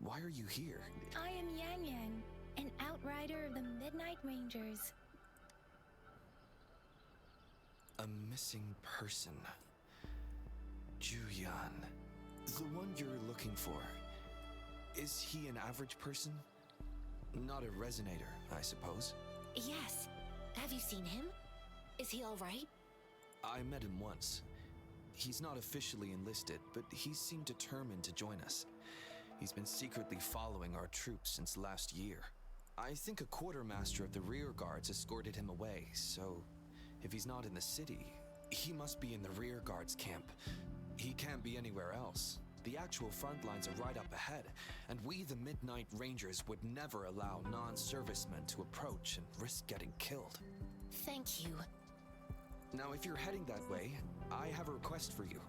Why are you here? I am Yang Yang, an outrider of the Midnight Rangers. A missing person. Juyan. The one you're looking for. Is he an average person? Not a resonator, I suppose. Yes. Have you seen him? Is he all right? I met him once. He's not officially enlisted, but he seemed determined to join us. He's been secretly following our troops since last year. I think a quartermaster of the rear guards escorted him away, so if he's not in the city, he must be in the rear guards camp. He can't be anywhere else. The actual front lines are right up ahead, and we, the Midnight Rangers, would never allow non-servicemen to approach and risk getting killed. Thank you. Now, if you're heading that way, I have a request for you,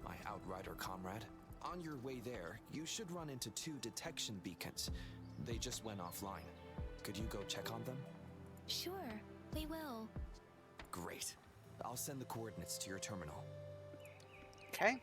my outrider comrade. On your way there, you should run into 2 detection beacons. They just went offline. Could you go check on them? Sure, we will. Great. I'll send the coordinates to your terminal. Okay.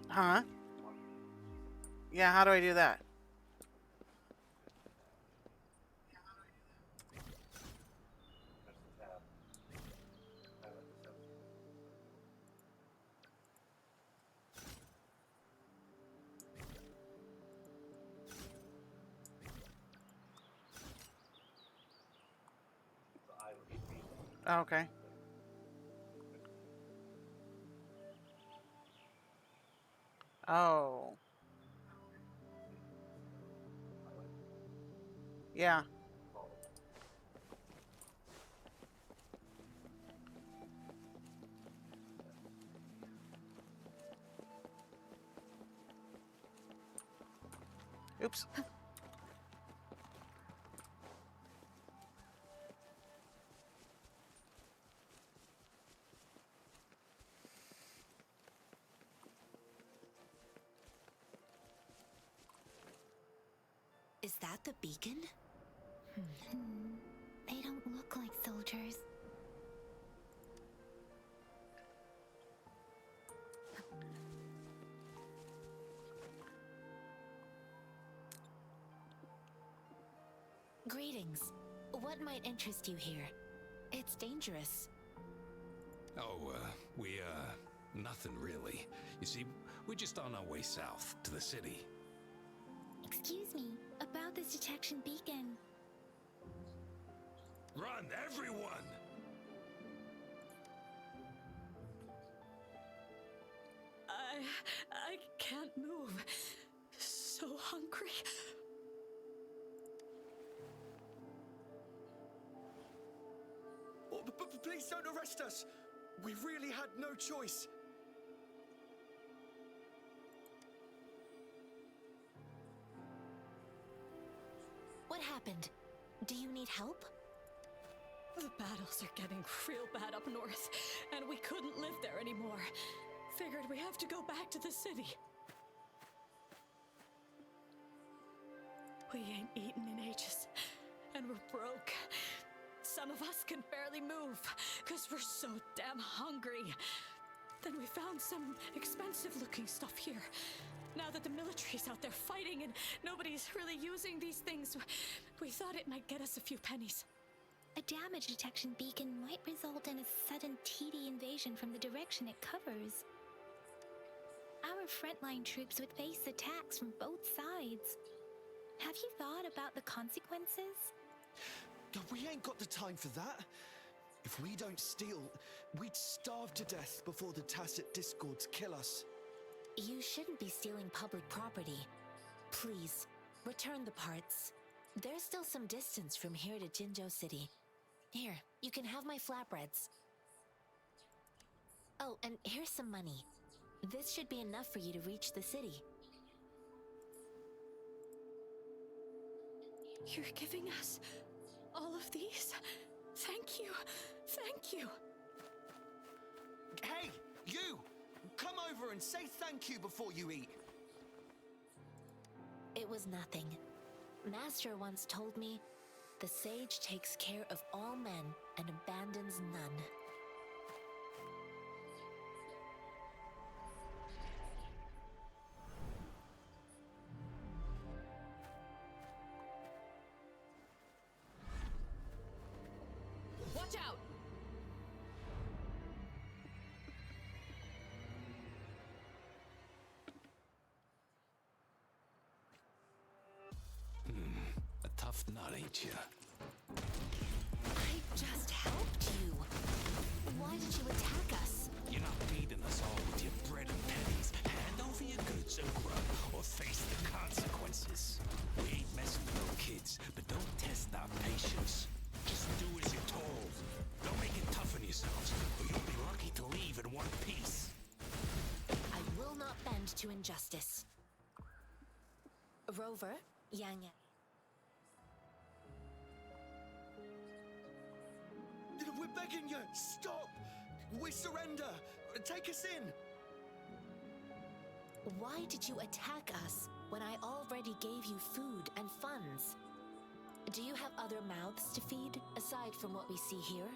Huh? Yeah, how do I do that? Oh, okay. Oh. Yeah. Oops. Is that the beacon? They don't look like soldiers. Greetings. What might interest you here? It's dangerous. Oh, nothing really. You see, we're just on our way south to the city. Excuse me, about this detection beacon. Run, everyone! I can't move. So hungry. Oh, but please don't arrest us. We really had no choice. What happened? Do you need help? The battles are getting real bad up north, and we couldn't live there anymore. Figured we have to go back to the city. We ain't eaten in ages, and we're broke. Some of us can barely move, because we're so damn hungry. Then we found some expensive-looking stuff here. Now that the military's out there fighting and nobody's really using these things, we thought it might get us a few pennies. A damage detection beacon might result in a sudden TD invasion from the direction it covers. Our frontline troops would face attacks from both sides. Have you thought about the consequences? We ain't got the time for that. If we don't steal, we'd starve to death before the Tacit Discords kill us. You shouldn't be stealing public property. Please, return the parts. There's still some distance from here to Jinzhou City. Here, you can have my flatbreads. Oh, and here's some money. This should be enough for you to reach the city. You're giving us all of these? Thank you. Thank you. Hey, you! Come over and say thank you before you eat. It was nothing. Master once told me, the sage takes care of all men and abandons none. Watch out! A tough nut, ain't ya? I just helped you. Why did you attack us? You're not feeding us all with your bread and pennies. Hand over your goods and grub, or face the consequences. We ain't messing with no kids, but don't test our patience. Just do as you're told. Don't make it tough on yourselves, or you'll be lucky to leave in one piece. I will not bend to injustice. Rover, Yang Yang. We're begging you, stop! We surrender! Take us in! Why did you attack us when I already gave you food and funds? Do you have other mouths to feed, aside from what we see here?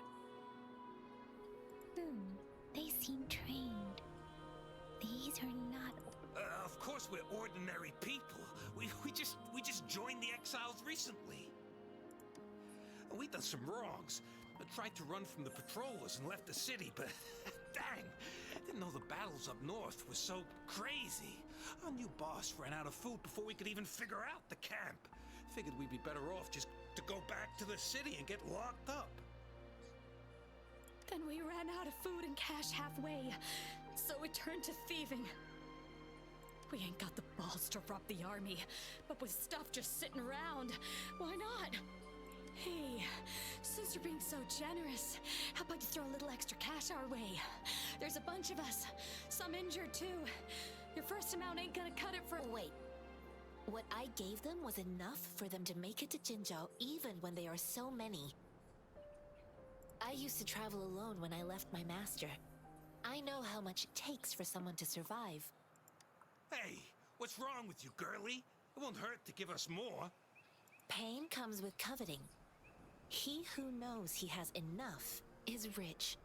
They seem trained. These are not... Of course we're ordinary people. We just joined the exiles recently. We done some wrongs. I tried to run from the patrollers and left the city, but dang, didn't know the battles up north were so crazy. Our new boss ran out of food before we could even figure out the camp. Figured we'd be better off just to go back to the city and get locked up. Then we ran out of food and cash halfway, so we turned to thieving. We ain't got the balls to rob the army, but with stuff just sitting around, why not? Hey, since you're being so generous, how about you throw a little extra cash our way? There's a bunch of us, some injured too. Your first amount ain't gonna cut it for— Wait. What I gave them was enough for them to make it to Jinzhou even when they are so many. I used to travel alone when I left my master. I know how much it takes for someone to survive. Hey, what's wrong with you, girlie? It won't hurt to give us more. Pain comes with coveting. He who knows he has enough is rich.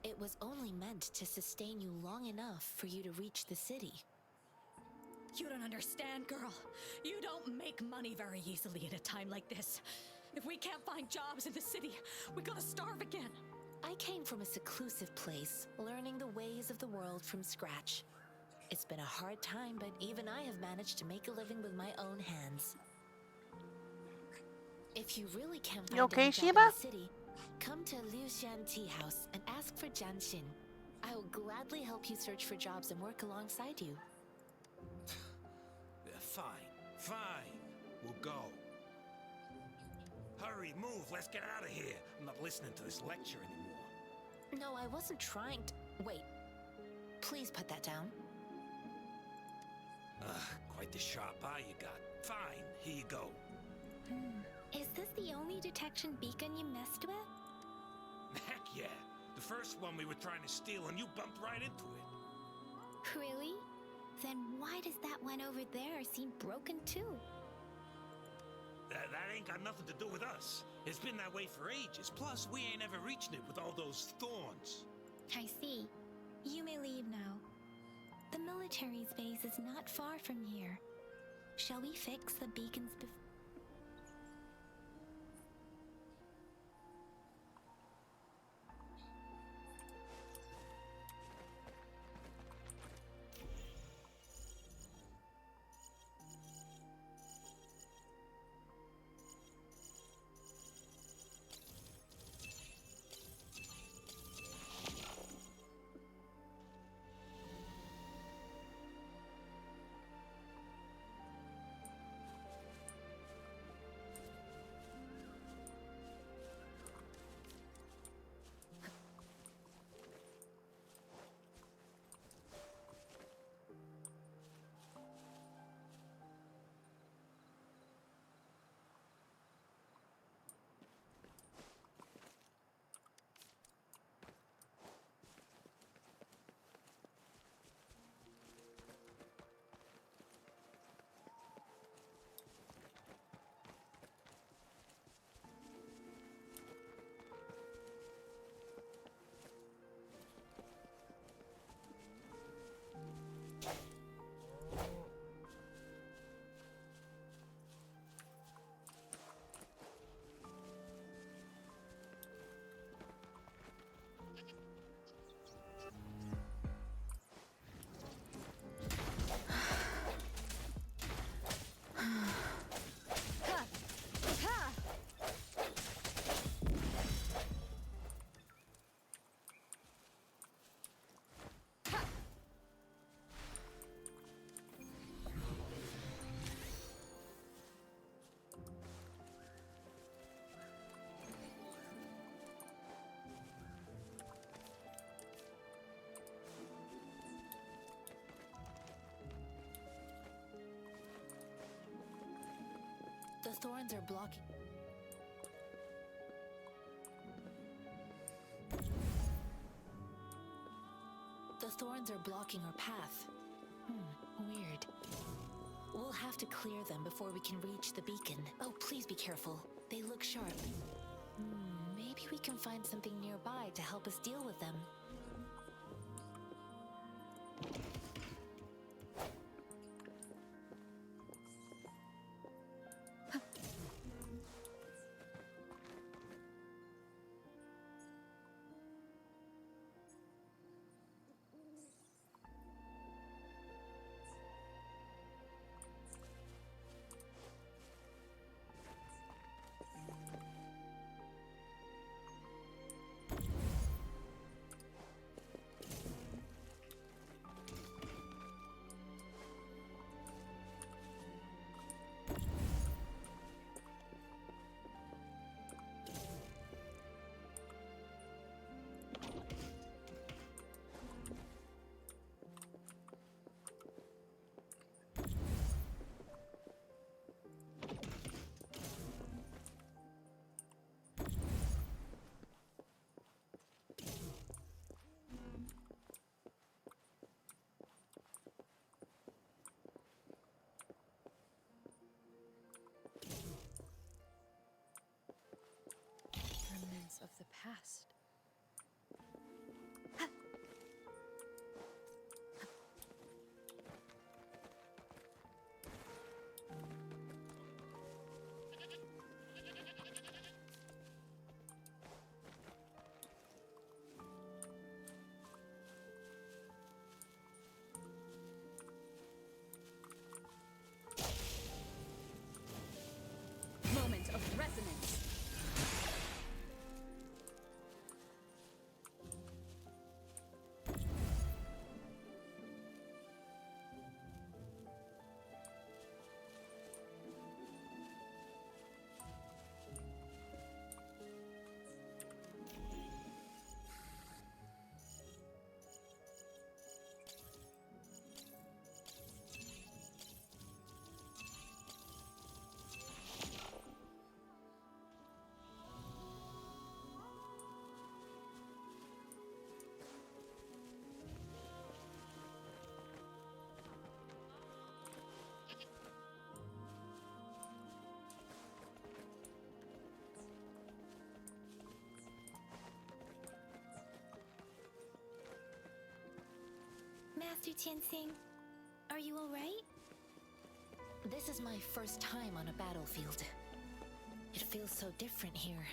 It was only meant to sustain you long enough for you to reach the city. You don't understand, girl. You don't make money very easily at a time like this. If we can't find jobs in the city, we're gonna starve again. I came from a seclusive place, learning the ways of the world from scratch. It's been a hard time, but even I have managed to make a living with my own hands. If you really can't find okay, any job Sheba? in the city, come to Liu Xian Tea House and ask for Jian Xin. I will gladly help you search for jobs and work alongside you. Fine, fine. We'll go. Hurry, move, let's get out of here. I'm not listening to this lecture anymore. No, I wasn't trying to... Wait. Please put that down. Quite the sharp eye you got. Fine, here you go. Is this the only detection beacon you messed with? Heck yeah. The first one we were trying to steal and you bumped right into it. Really? Then why does that one over there seem broken too? That ain't got nothing to do with us. It's been that way for ages. Plus, we ain't ever reaching it with all those thorns. I see. You may leave now. The military's base is not far from here. Shall we fix the beacons before? The thorns are blocking... The thorns are blocking our path. Weird. We'll have to clear them before we can reach the beacon. Oh, please be careful. They look sharp. Maybe we can find something nearby to help us deal with them. of the past. Moment of resonance. Master Tianxing, are you alright? This is my first time on a battlefield. It feels so different here.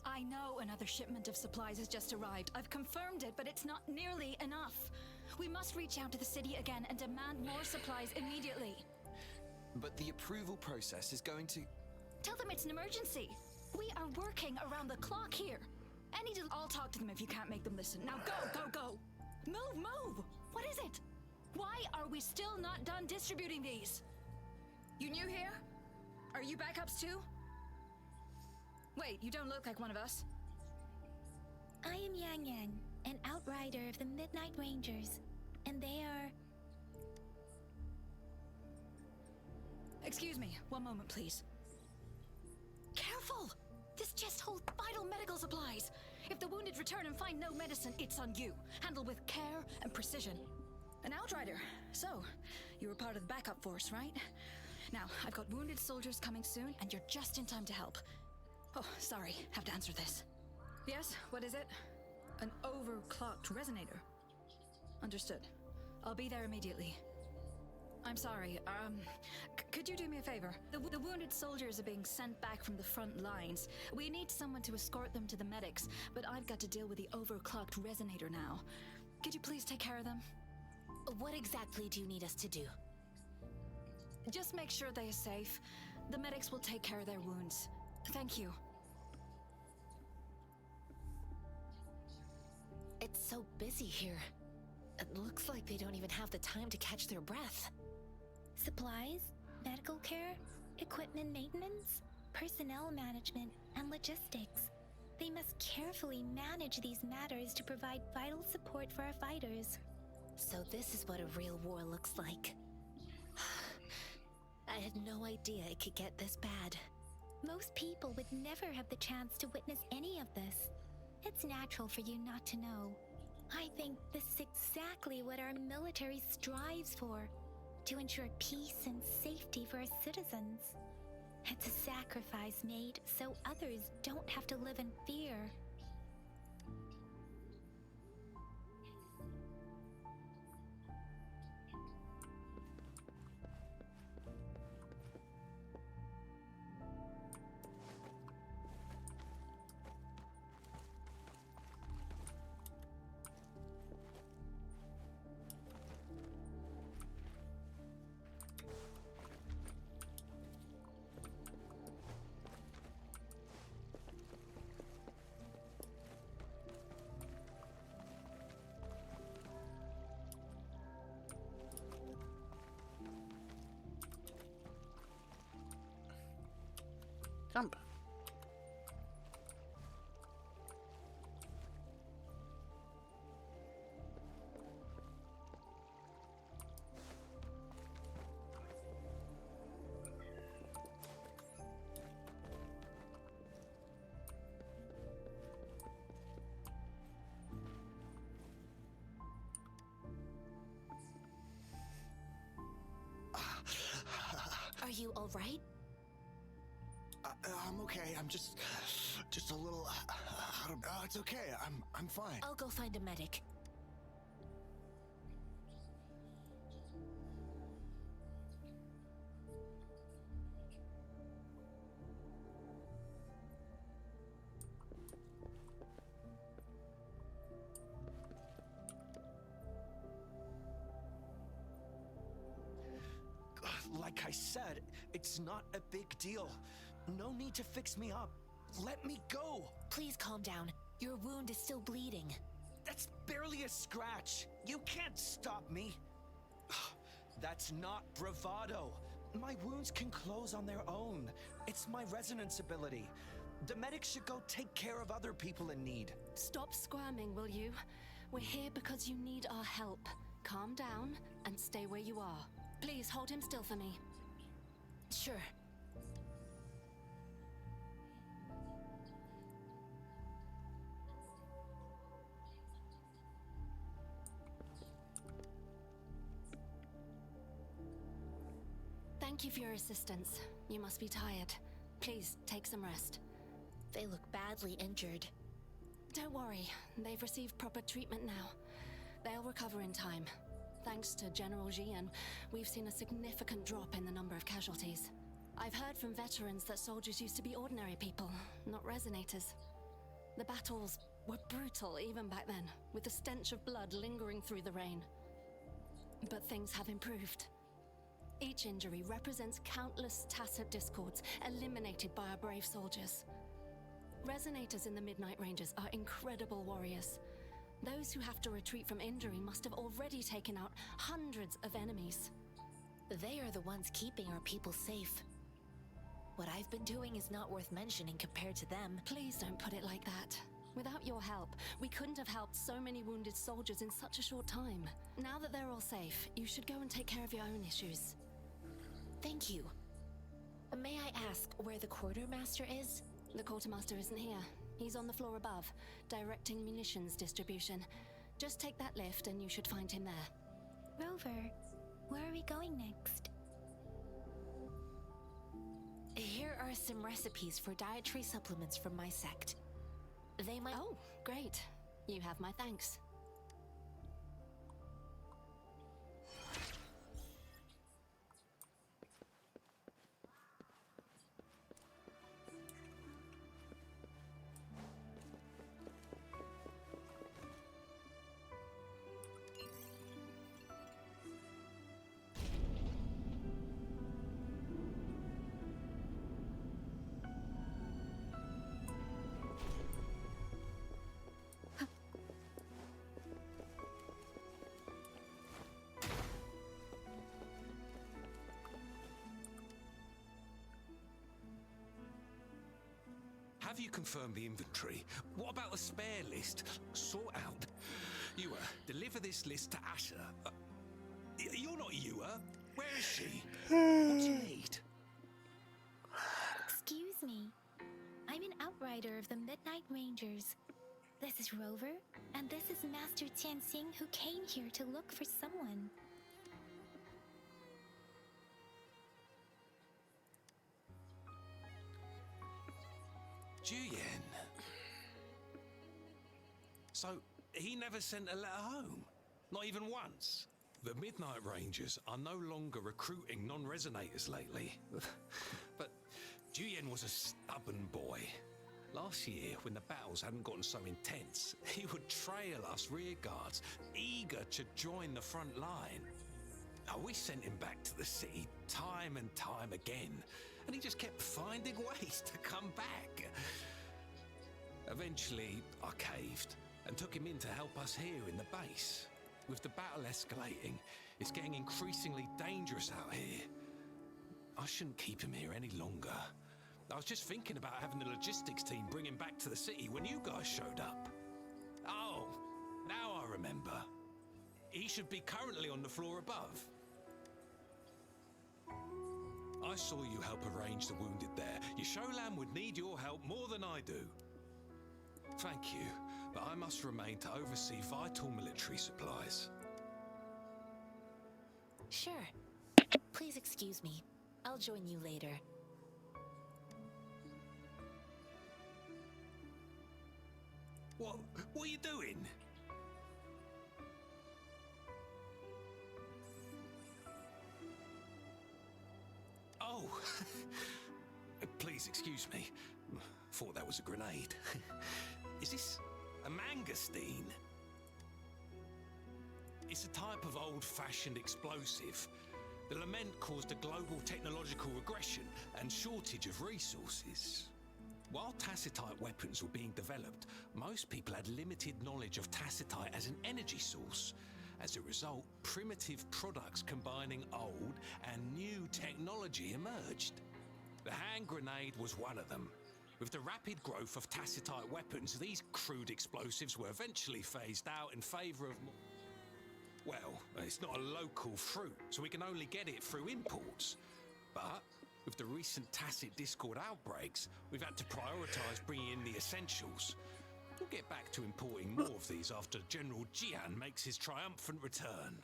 I know another shipment of supplies has just arrived. I've confirmed it, but it's not nearly enough. We must reach out to the city again and demand more supplies immediately. But the approval process is going to... Tell them it's an emergency. We are working around the clock here. I'll talk to them if you can't make them listen. Now go! Move! What is it? Why are we still not done distributing these? You new here? Are you backups too? Wait, you don't look like one of us. I am Yang Yang, an outrider of the Midnight Rangers, and they are... Excuse me, one moment please. Careful! This chest holds vital medical supplies. If the wounded return and find no medicine, it's on you. Handle with care and precision. An outrider. So, you were part of the backup force, right? Now, I've got wounded soldiers coming soon, and you're just in time to help. Oh, sorry, have to answer this. Yes, what is it? An overclocked resonator. Understood. I'll be there immediately. I'm sorry, could you do me a favor? The wounded soldiers are being sent back from the front lines. We need someone to escort them to the medics, but I've got to deal with the overclocked resonator now. Could you please take care of them? What exactly do you need us to do? Just make sure they are safe. The medics will take care of their wounds. Thank you. It's so busy here. It looks like they don't even have the time to catch their breath. Supplies, medical care, equipment maintenance, personnel management, and logistics. They must carefully manage these matters to provide vital support for our fighters. So this is what a real war looks like. I had no idea it could get this bad. Most people would never have the chance to witness any of this. It's natural for you not to know. I think this is exactly what our military strives for, to ensure peace and safety for our citizens. It's a sacrifice made so others don't have to live in fear. I'm just a little out of. Oh, it's okay. I'm fine. I'll go find a medic. Like I said, it's not a big deal. No need to fix me up. Let me go. Please calm down. Your wound is still bleeding. That's barely a scratch. You can't stop me. That's not bravado. My wounds can close on their own. It's my resonance ability. The medics should go take care of other people in need. Stop squirming, will you? We're here because you need our help. Calm down and stay where you are. Please hold him still for me. Sure. Thank you for your assistance. You must be tired. Please take some rest. They look badly injured. Don't worry, they've received proper treatment now. They'll recover in time. Thanks to General Jian, we've seen a significant drop in the number of casualties. I've heard from veterans that soldiers used to be ordinary people, not resonators. The battles were brutal even back then, with the stench of blood lingering through the rain. But things have improved. Each injury represents countless tacit discords eliminated by our brave soldiers. Resonators in the Midnight Rangers are incredible warriors. Those who have to retreat from injury must have already taken out hundreds of enemies. They are the ones keeping our people safe. What I've been doing is not worth mentioning compared to them. Please don't put it like that. Without your help, we couldn't have helped so many wounded soldiers in such a short time. Now that they're all safe, you should go and take care of your own issues. Thank you. May I ask where the quartermaster is? The quartermaster isn't here. He's on the floor above, directing munitions distribution. Just take that lift and you should find him there. Rover, where are we going next? Here are some recipes for dietary supplements from my sect. They might— Oh, great. You have my thanks. Have you confirmed the inventory? What about the spare list? Sort out. Ewa, deliver this list to Asher. You're not Ewa. Where is she? What do you need? Excuse me. I'm an outrider of the Midnight Rangers. This is Rover, and this is Master Tianxing, who came here to look for someone. Juyen. So, he never sent a letter home? Not even once? The Midnight Rangers are no longer recruiting non-resonators lately. But Juyen was a stubborn boy. Last year, when the battles hadn't gotten so intense, he would trail us rearguards, eager to join the front line. We sent him back to the city time and time again, and he just kept finding ways to come back. Eventually, I caved and took him in to help us here in the base. With the battle escalating, it's getting increasingly dangerous out here. I shouldn't keep him here any longer. I was just thinking about having the logistics team bring him back to the city when you guys showed up. Oh, now I remember. He should be currently on the floor above. I saw you help arrange the wounded there. Yasholam would need your help more than I do. Thank you, but I must remain to oversee vital military supplies. Sure. Please excuse me. I'll join you later. What are you doing? Oh, please excuse me. Thought that was a grenade. Is this a mangosteen? It's a type of old-fashioned explosive. The lament caused a global technological regression and shortage of resources. While tacitite weapons were being developed, most people had limited knowledge of tacitite as an energy source. As a result, primitive products combining old and new technology emerged. The hand grenade was one of them. With the rapid growth of tacitite weapons, these crude explosives were eventually phased out in favour of more... Well, it's not a local fruit, so we can only get it through imports. But with the recent tacit discord outbreaks, we've had to prioritise bringing in the essentials. We'll get back to importing more of these after General Jian makes his triumphant return.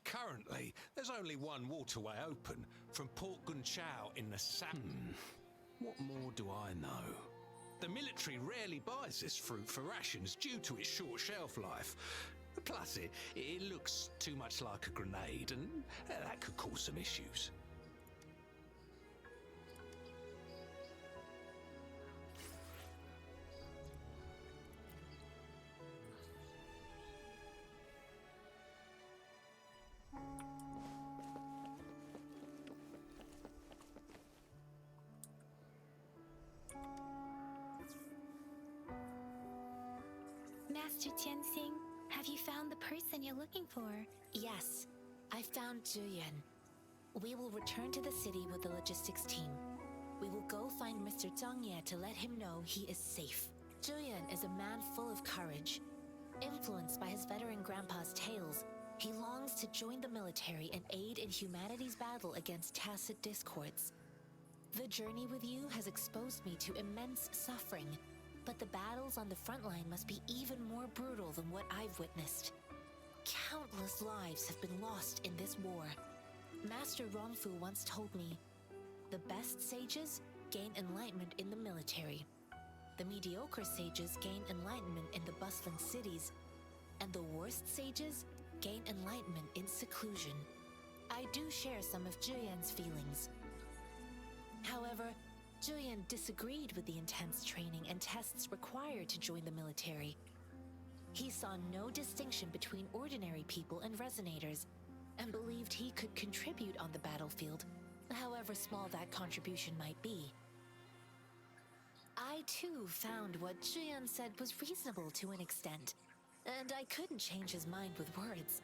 Currently, there's only one waterway open, from Port Gunchao in the Sam. What more do I know? The military rarely buys this fruit for rations due to its short shelf life. Plus, it looks too much like a grenade, and that could cause some issues. Master Tianxing, have you found the person you're looking for? Yes, I found Zhuyan. We will return to the city with the logistics team. We will go find Mr. Zhang Ye to let him know he is safe. Zhuyan is a man full of courage. Influenced by his veteran grandpa's tales, he longs to join the military and aid in humanity's battle against tacit discords. The journey with you has exposed me to immense suffering, but the battles on the front line must be even more brutal than what I've witnessed. Countless lives have been lost in this war. Master Rongfu once told me, the best sages gain enlightenment in the military. The mediocre sages gain enlightenment in the bustling cities, and the worst sages gain enlightenment in seclusion. I do share some of Zhuyan's feelings. However, Zhuyan disagreed with the intense training and tests required to join the military. He saw no distinction between ordinary people and resonators, and believed he could contribute on the battlefield, however small that contribution might be. I too found what Zhuyan said was reasonable to an extent, and I couldn't change his mind with words.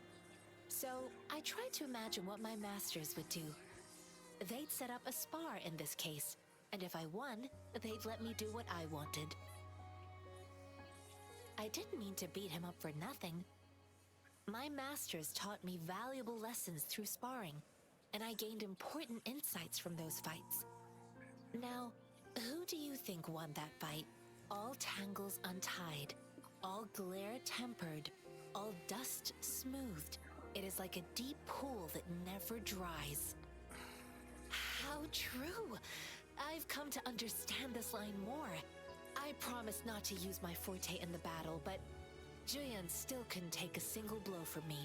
So I tried to imagine what my masters would do. They'd set up a spar in this case, and if I won, they'd let me do what I wanted. I didn't mean to beat him up for nothing. My masters taught me valuable lessons through sparring, and I gained important insights from those fights. Now, who do you think won that fight? All tangles untied, all glare tempered, all dust smoothed. It is like a deep pool that never dries. How true! I've come to understand this line more. I promise not to use my forte in the battle, but Zhuyan still couldn't take a single blow from me.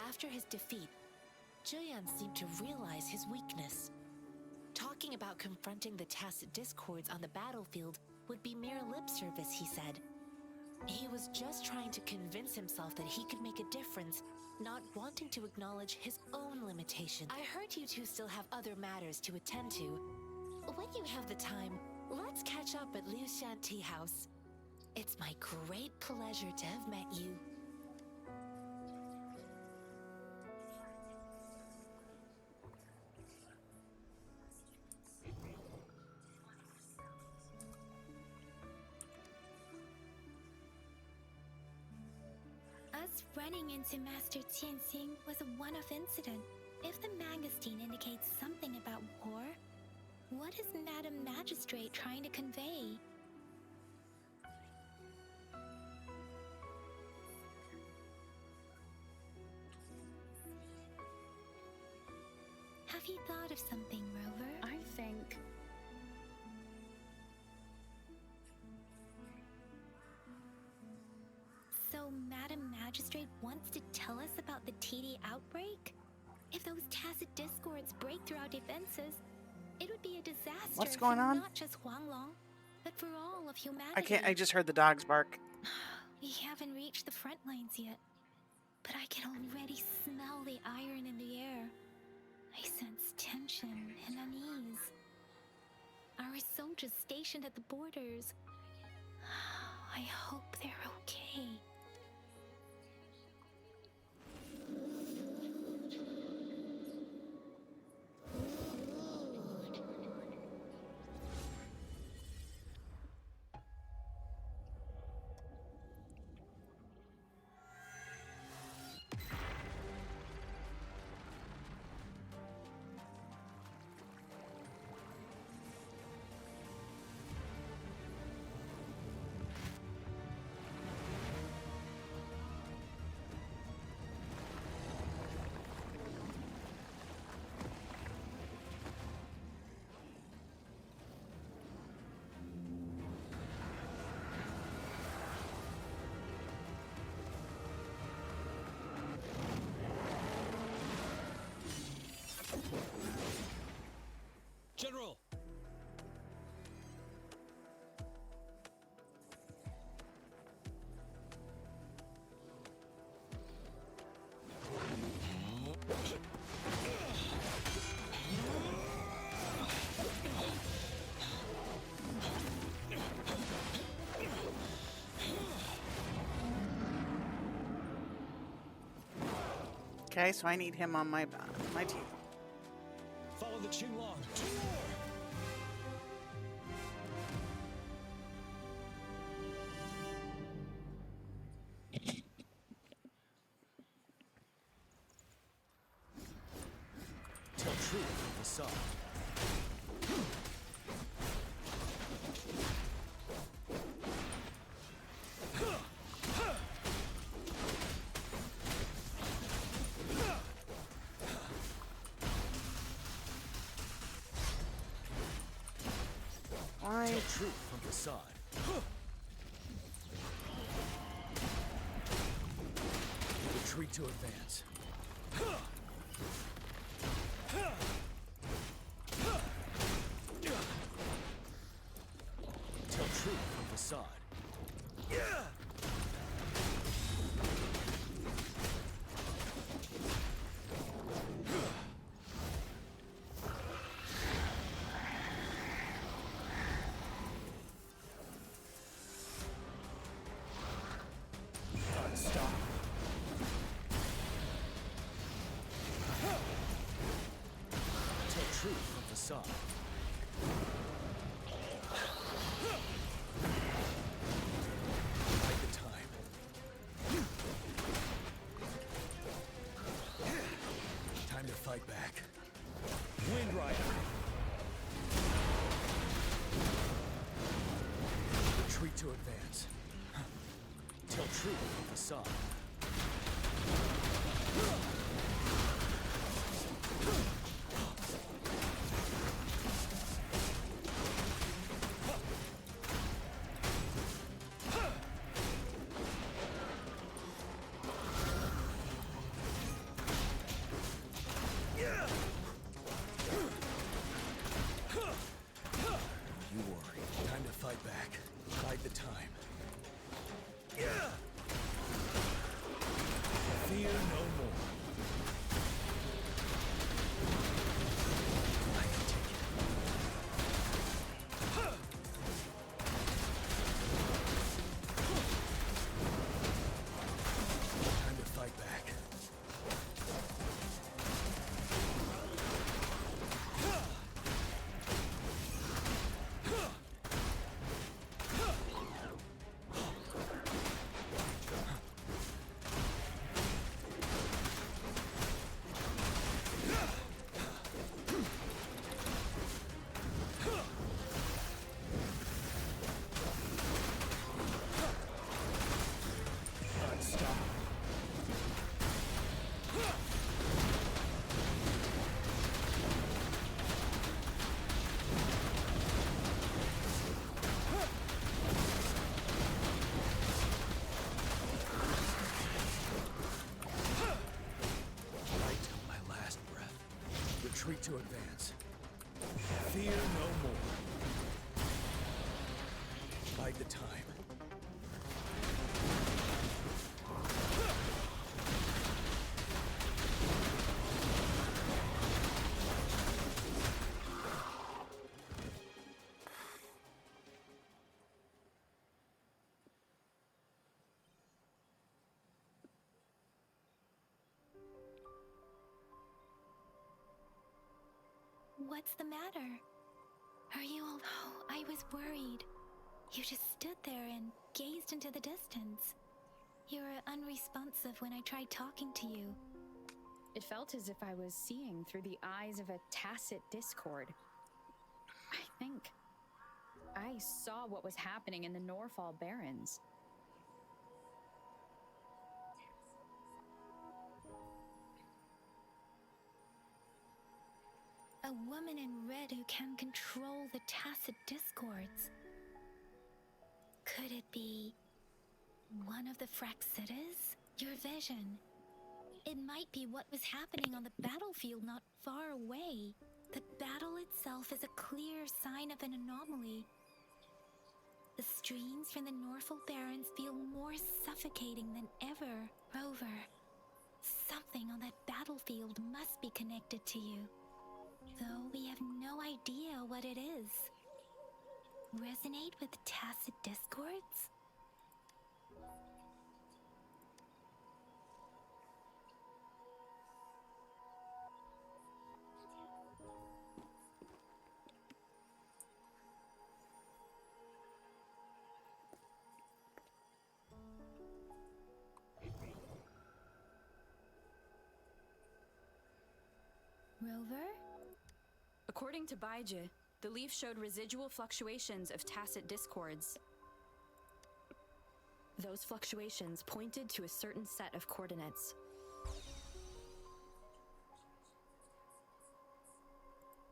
After his defeat, Zhuyan seemed to realize his weakness. Talking about confronting the tacit discords on the battlefield would be mere lip service, he said. He was just trying to convince himself that he could make a difference, not wanting to acknowledge his own limitations. I heard you two still have other matters to attend to. When you have the time, let's catch up at Liu Shan Tea House. It's my great pleasure to have met you. Us running into Master Tianxing was a one-off incident. If the Mangosteen indicates something about war, what is Madam Magistrate trying to convey? Have you thought of something, Rover? I think... magistrate wants to tell us about the TD outbreak? If those tacit discords break through our defenses, it would be a disaster. What's going on? Not just Huanglong, but for all of humanity. I just heard the dogs bark. We haven't reached the front lines yet, but I can already smell the iron in the air. I sense tension and unease. Our soldiers stationed at the borders. I hope they're okay. General! Okay, so I need him on my team. Follow the Qinglong to war! Tell truth from facade. Why? Tell truth from facade. Retreat to advance. Tell truth from facade. Stop. Tell truth from facade. Bide the time. Time to fight back. Wind Rider. Retreat to advance. Tell truth from facade. You worry. Time to fight back. Bide the time. Fear no more. I can take it. Time to fight back. retreat to advance. Fear no more. Bide the time. What's the matter? Are you all... Oh, I was worried. You just stood there and gazed into the distance. You were unresponsive when I tried talking to you. It felt as if I was seeing through the eyes of a tacit discord. I think I saw what was happening in the Norfall Barrens. A woman in red who can control the tacit discords. Could it be one of the Fraxitas? Your vision. It might be what was happening on the battlefield not far away. The battle itself is a clear sign of an anomaly. The streams from the Norfall Barrens feel more suffocating than ever. Rover, something on that battlefield must be connected to you. Though we have no idea what it is. Resonate with tacit discords? Rover? According to Baija, the leaf showed residual fluctuations of tacit discords. Those fluctuations pointed to a certain set of coordinates.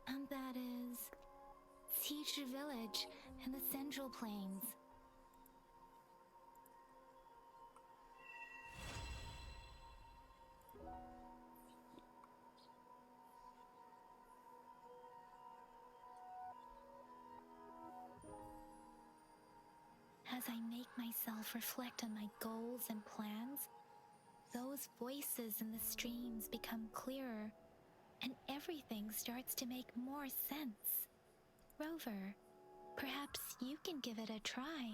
And that is... Siege Village in the Central Plains. As I make myself reflect on my goals and plans, those voices in the streams become clearer, and everything starts to make more sense. Rover, perhaps you can give it a try.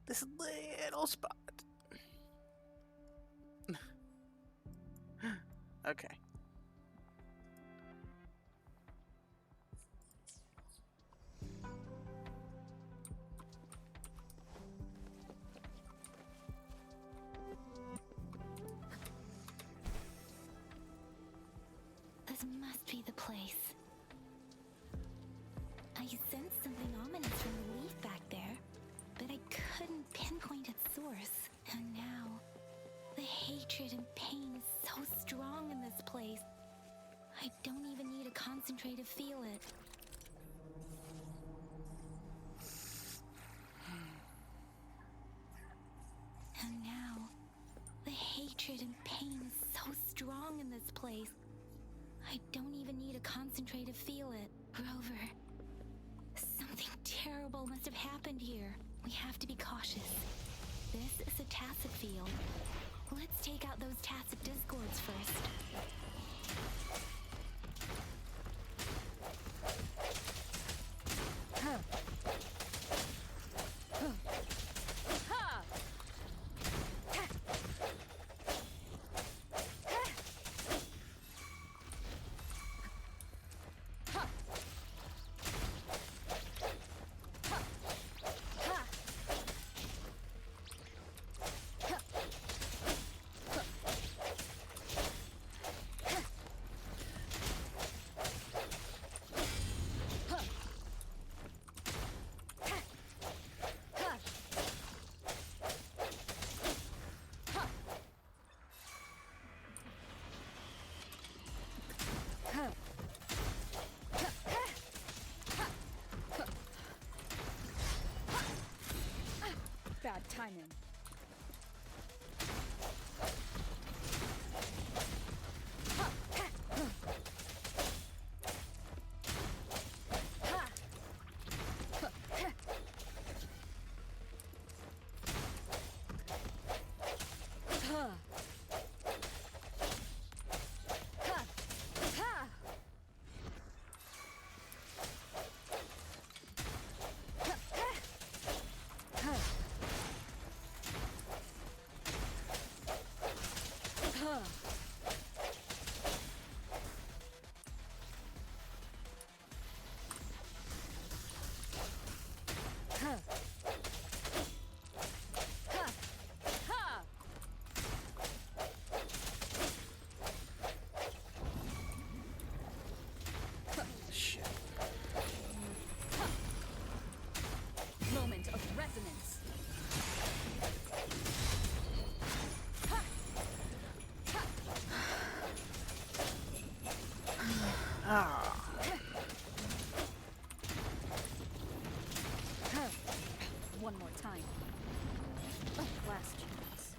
This little spot. Okay. This must be the place. I sensed something ominous from the leaf back there, but I couldn't pinpoint its source. And now, the hatred and pain is so strong in this place. I don't even need to concentrate to feel it. And now, the hatred hatred and pain is so strong in this place. I don't even need to concentrate to feel it. Rover, something terrible must have happened here. We have to be cautious. This is a tacit field. Let's take out those tacit discords first. Bad timing. Moment of resonance. Ah. One more time. Last chance.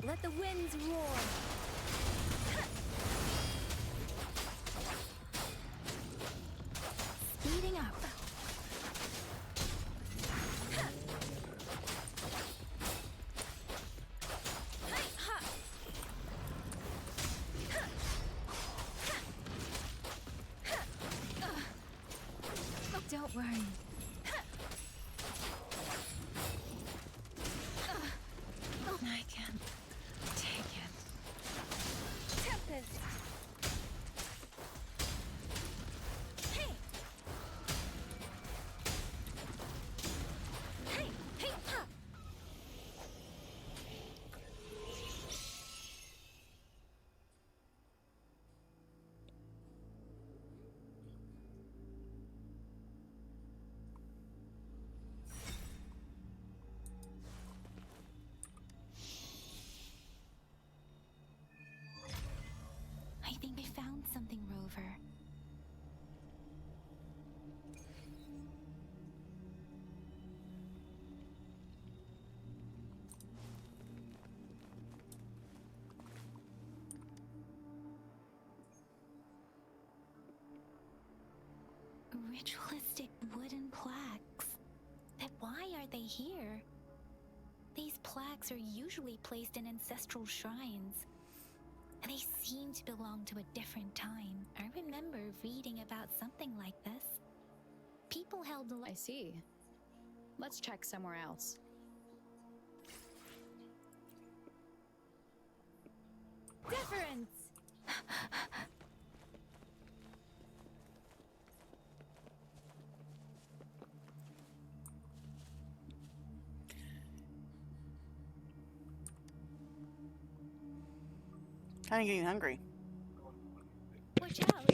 Let the winds roar. Speeding up. Don't worry. I can't take it. Tempest! Hey! Hey! Hey! Ha! I think I found something, Rover. Ritualistic wooden plaques. But why are they here? These plaques are usually placed in ancestral shrines. They seem to belong to a different time. I remember reading about something like this. People held I see. Let's check somewhere else. Difference! Kind of getting hungry. Watch out!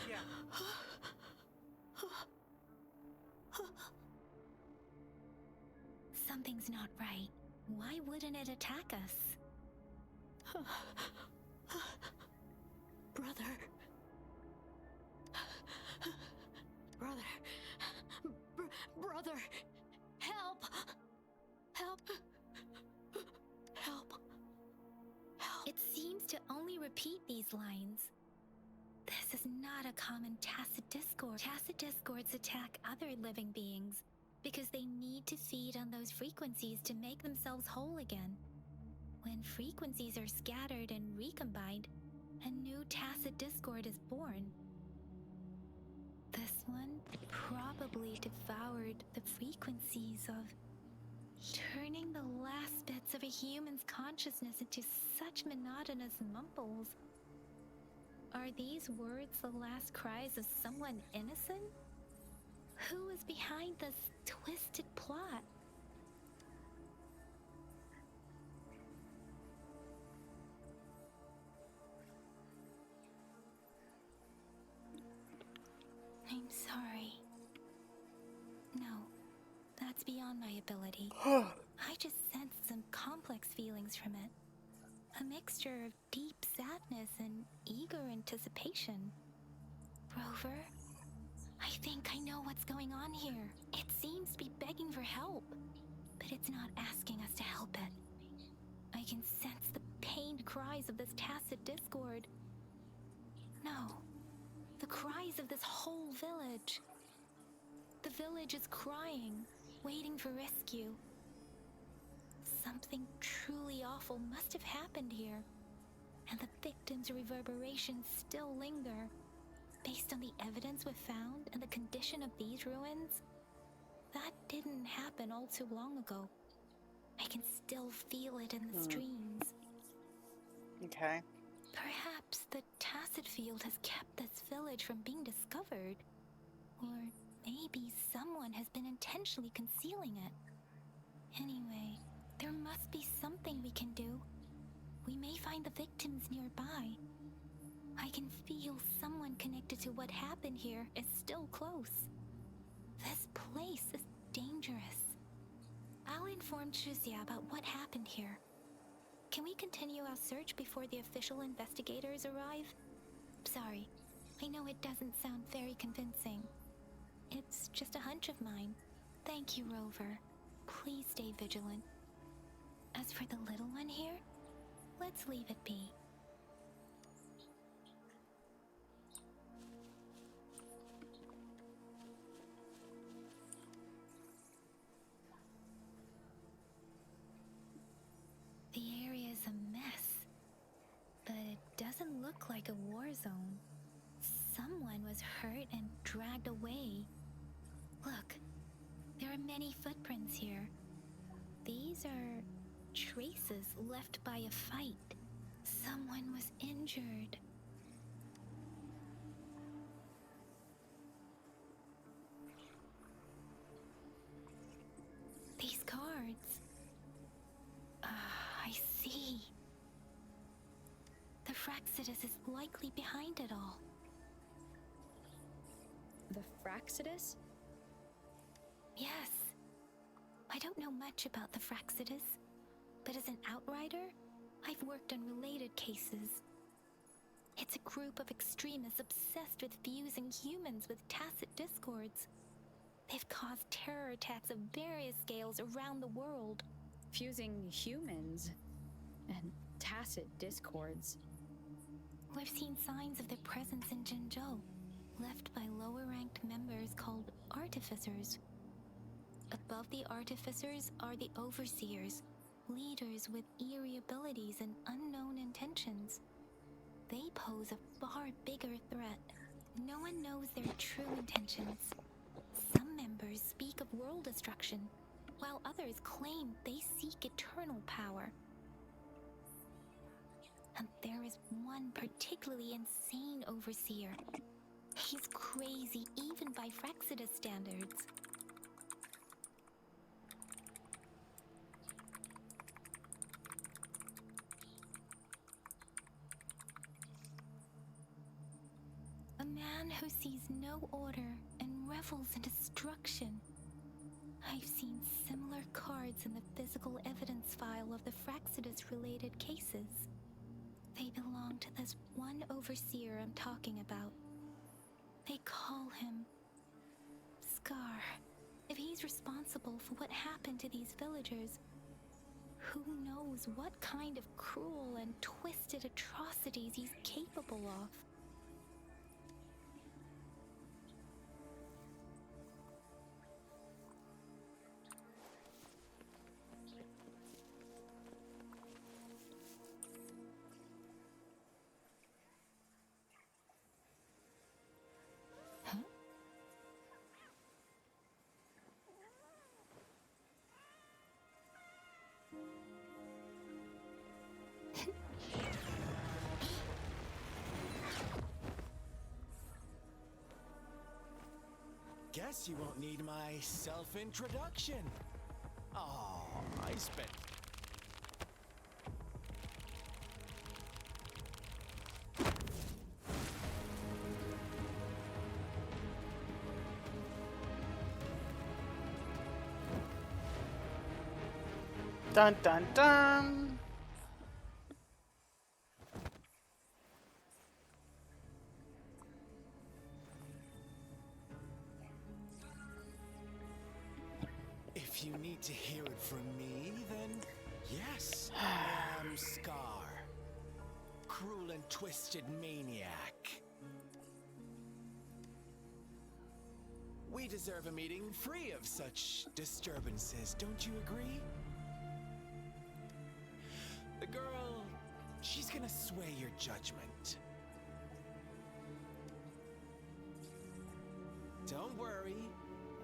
Yeah. Something's not right. Why wouldn't it attack us? Brother. Brother. Brother. Help! Help! Help! Help! It seems to only repeat these lines. This is not a common tacit discord. Tacit discords attack other living beings because they need to feed on those frequencies to make themselves whole again. When frequencies are scattered and recombined, a new tacit discord is born. This one probably devoured the frequencies of turning the last bits of a human's consciousness into such monotonous mumbles. Are these words the last cries of someone innocent? Who is behind this twisted plot? I'm sorry. No, that's beyond my ability. I just sensed some complex feelings from it. A mixture of deep sadness and eager anticipation. Rover, I think I know what's going on here. It seems to be begging for help, but it's not asking us to help it. I can sense the pained cries of this tacit discord. No, the cries of this whole village. The village is crying, waiting for rescue. Something truly awful must have happened here, and the victims' reverberations still linger. Based on the evidence we've found and the condition of these ruins, that didn't happen all too long ago. I can still feel it in the streams. Okay. Perhaps the tacit field has kept this village from being discovered. Or maybe someone has been intentionally concealing it. Anyway, there must be something we can do. We may find the victims nearby. I can feel someone connected to what happened here is still close. This place is dangerous. I'll inform Chuzia about what happened here. Can we continue our search before the official investigators arrive? Sorry, I know it doesn't sound very convincing. It's just a hunch of mine. Thank you, Rover. Please stay vigilant. As for the little one here, let's leave it be. The area is a mess, but it doesn't look like a war zone. Someone was hurt and dragged away. Look, there are many footprints here. These are traces left by a fight. Someone was injured. These cards. I see. The Fraxidus is likely behind it all. The Fraxidus? Yes. I don't know much about the Fraxidus, but as an outrider, I've worked on related cases. It's a group of extremists obsessed with fusing humans with tacit discords. They've caused terror attacks of various scales around the world. Fusing humans and tacit discords. We've seen signs of their presence in Jinzhou, left by lower-ranked members called Artificers. Above the Artificers are the Overseers, leaders with eerie abilities and unknown intentions. They pose a far bigger threat. No one knows their true intentions. Some members speak of world destruction, while others claim they seek eternal power. And there is one particularly insane overseer. He's crazy even by Fraxidus standards. A man who sees no order and revels in destruction. I've seen similar cards in the physical evidence file of the Fraxidus-related cases. They belong to this one overseer I'm talking about. They call him Scar. If he's responsible for what happened to these villagers, who knows what kind of cruel and twisted atrocities he's capable of. Guess you won't need my self-introduction. Oh, I spent... Dun dun dun! If you need to hear it from me, then yes, I am Scar. Cruel and twisted maniac. We deserve a meeting free of such disturbances, don't you agree? The girl, she's gonna sway your judgment. Don't worry,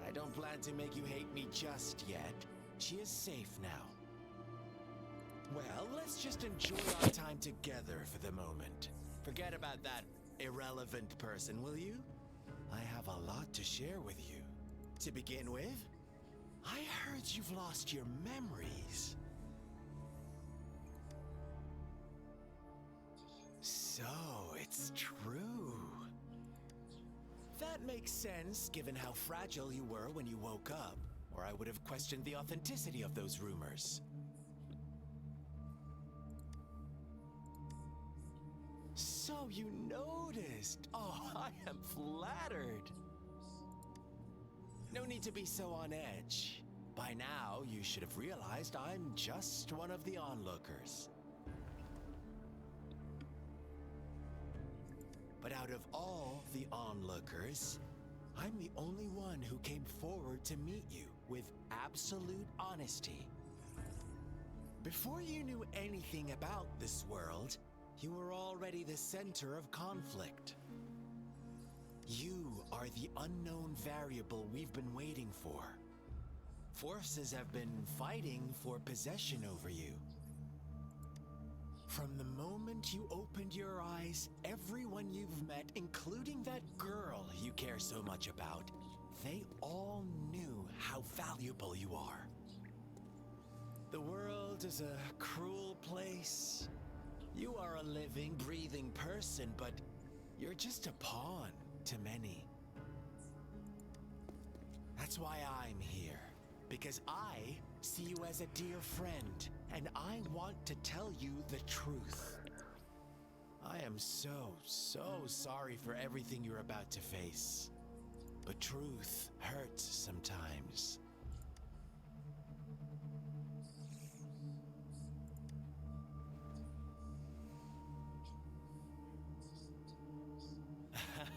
I don't plan to make you hate me just yet. She is safe now. Well, let's just enjoy our time together for the moment. Forget about that irrelevant person, will you? I have a lot to share with you. To begin with, I heard you've lost your memories. So, it's true. That makes sense, given how fragile you were when you woke up, or I would have questioned the authenticity of those rumors. So you noticed. Oh, I am flattered. No need to be so on edge. By now, you should have realized I'm just one of the onlookers. But out of all the onlookers, I'm the only one who came forward to meet you with absolute honesty. Before you knew anything about this world, you were already the center of conflict. You are the unknown variable we've been waiting for. Forces have been fighting for possession over you. From the moment you opened your eyes, everyone you've met, including that girl you care so much about, they all knew how valuable you are. The world is a cruel place. You are a living, breathing person, but you're just a pawn to many. That's why I'm here, because I see you as a dear friend, and I want to tell you the truth. I am so sorry for everything you're about to face, but truth hurts sometimes.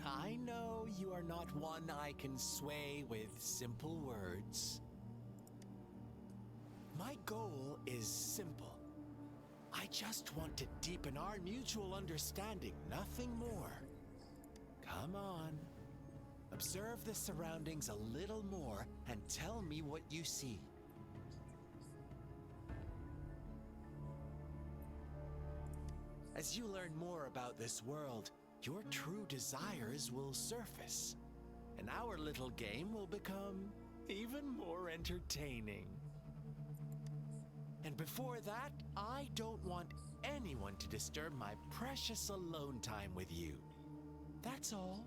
I know you are not one I can sway with simple words. My goal is simple. I just want to deepen our mutual understanding, nothing more. Come on. Observe the surroundings a little more and tell me what you see. As you learn more about this world, your true desires will surface, and our little game will become even more entertaining. And before that, I don't want anyone to disturb my precious alone time with you. That's all.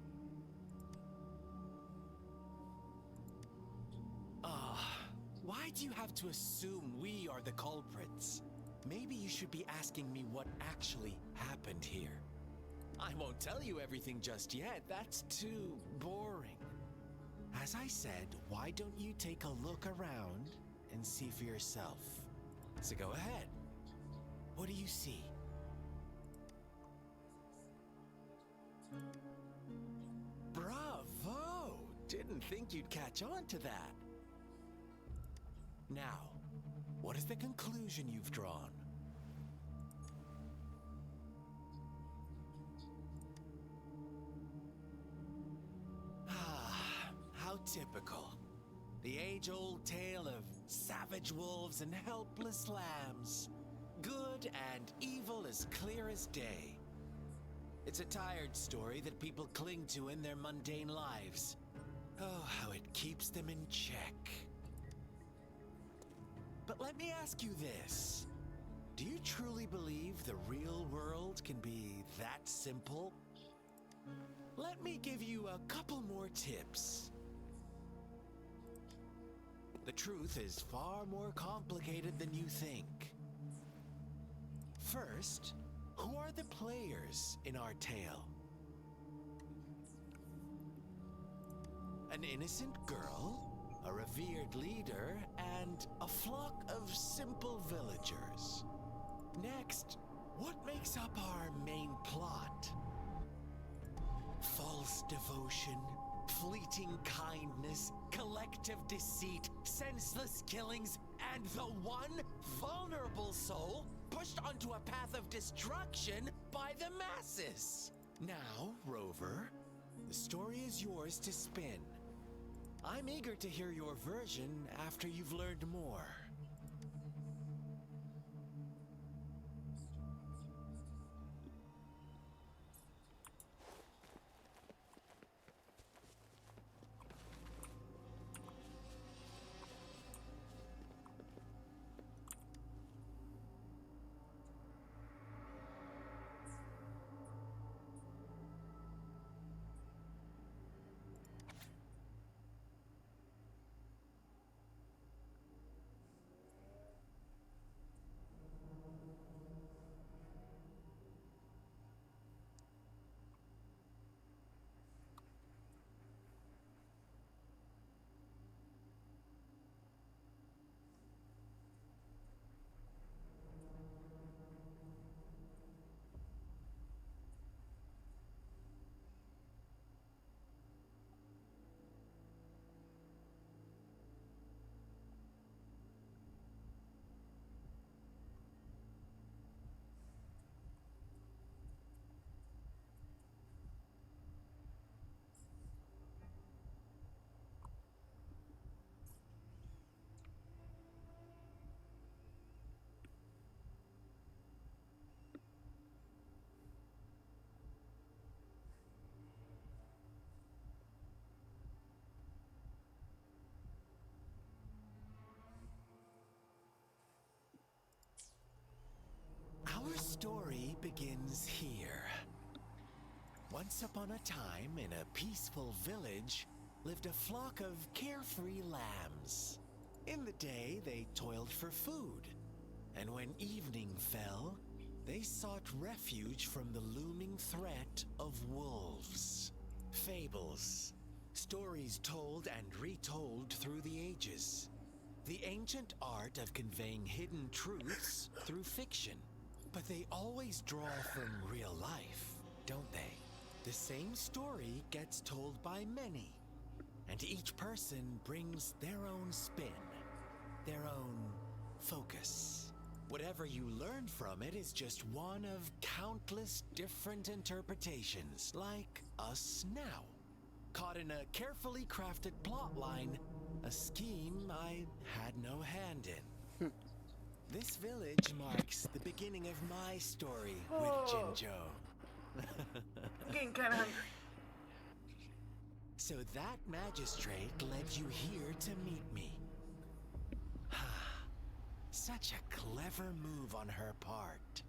Ah, do you have to assume we are the culprits? Maybe you should be asking me what actually happened here. I won't tell you everything just yet. That's too boring. As I said, why don't you take a look around and see for yourself? So go ahead. What do you see? Bravo! Didn't think you'd catch on to that. Now, what is the conclusion you've drawn? Ah, how typical. The age-old tale of savage wolves and helpless lambs. Good and evil as clear as day. It's a tired story that people cling to in their mundane lives. Oh, how it keeps them in check. But let me ask you this. Do you truly believe the real world can be that simple? Let me give you a couple more tips. The truth is far more complicated than you think. First, who are the players in our tale? An innocent girl, a revered leader, and a flock of simple villagers. Next, what makes up our main plot? False devotion, fleeting kindness, collective deceit, senseless killings, and the one vulnerable soul pushed onto a path of destruction by the masses. Now, Rover, the story is yours to spin. I'm eager to hear your version after you've learned more. Our story begins here. Once upon a time, in a peaceful village, lived a flock of carefree lambs. In the day, they toiled for food, and when evening fell, they sought refuge from the looming threat of wolves. Fables, stories told and retold through the ages. The ancient art of conveying hidden truths through fiction. But they always draw from real life, don't they? The same story gets told by many, and each person brings their own spin, their own focus. Whatever you learn from it is just one of countless different interpretations, like us now. Caught in a carefully crafted plotline, a scheme I had no hand in. This village marks the beginning of my story with Jinjo. I'm getting kind of hungry. So that magistrate led you here to meet me. Such a clever move on her part.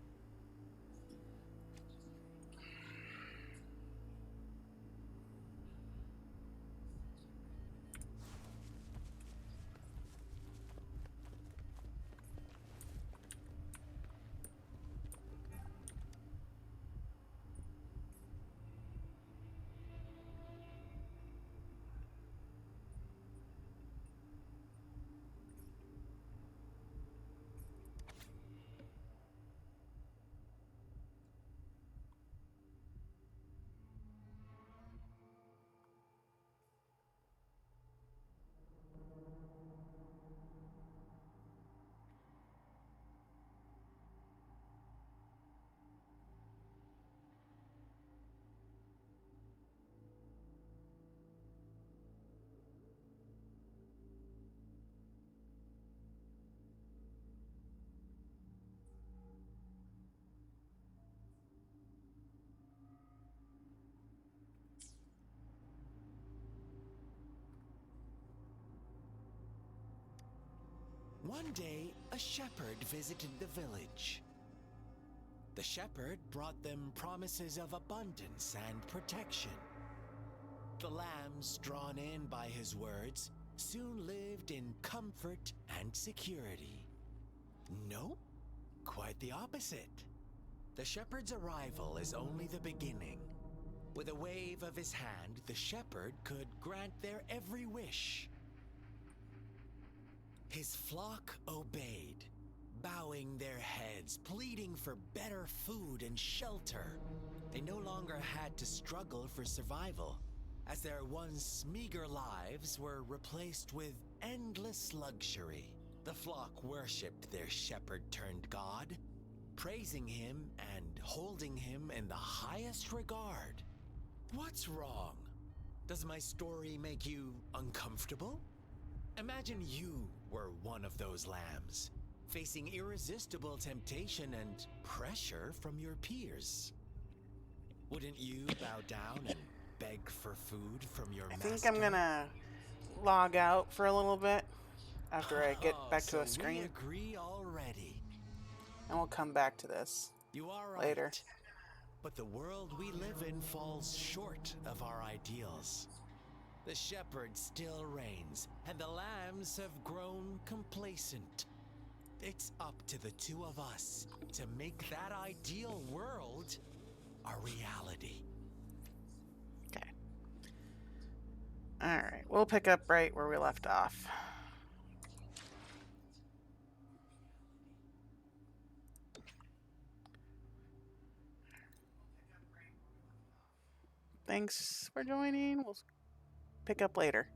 One day, a shepherd visited the village. The shepherd brought them promises of abundance and protection. The lambs, drawn in by his words, soon lived in comfort and security. No, quite the opposite. The shepherd's arrival is only the beginning. With a wave of his hand, the shepherd could grant their every wish. His flock obeyed, bowing their heads, pleading for better food and shelter. They no longer had to struggle for survival, as their once meager lives were replaced with endless luxury. The flock worshipped their shepherd-turned-god, praising him and holding him in the highest regard. What's wrong? Does my story make you uncomfortable? Imagine you were one of those lambs, facing irresistible temptation and pressure from your peers. Wouldn't you bow down and beg for food from your master? I think I'm gonna log out for a little bit after I get back to a screen. We agree already. And we'll come back to this You are right. later. But the world we live in falls short of our ideals. The shepherd still reigns, and the lambs have grown complacent. It's up to the two of us to make that ideal world a reality. Okay. Alright, we'll pick up right where we left off. Thanks for joining. We'll pick up later.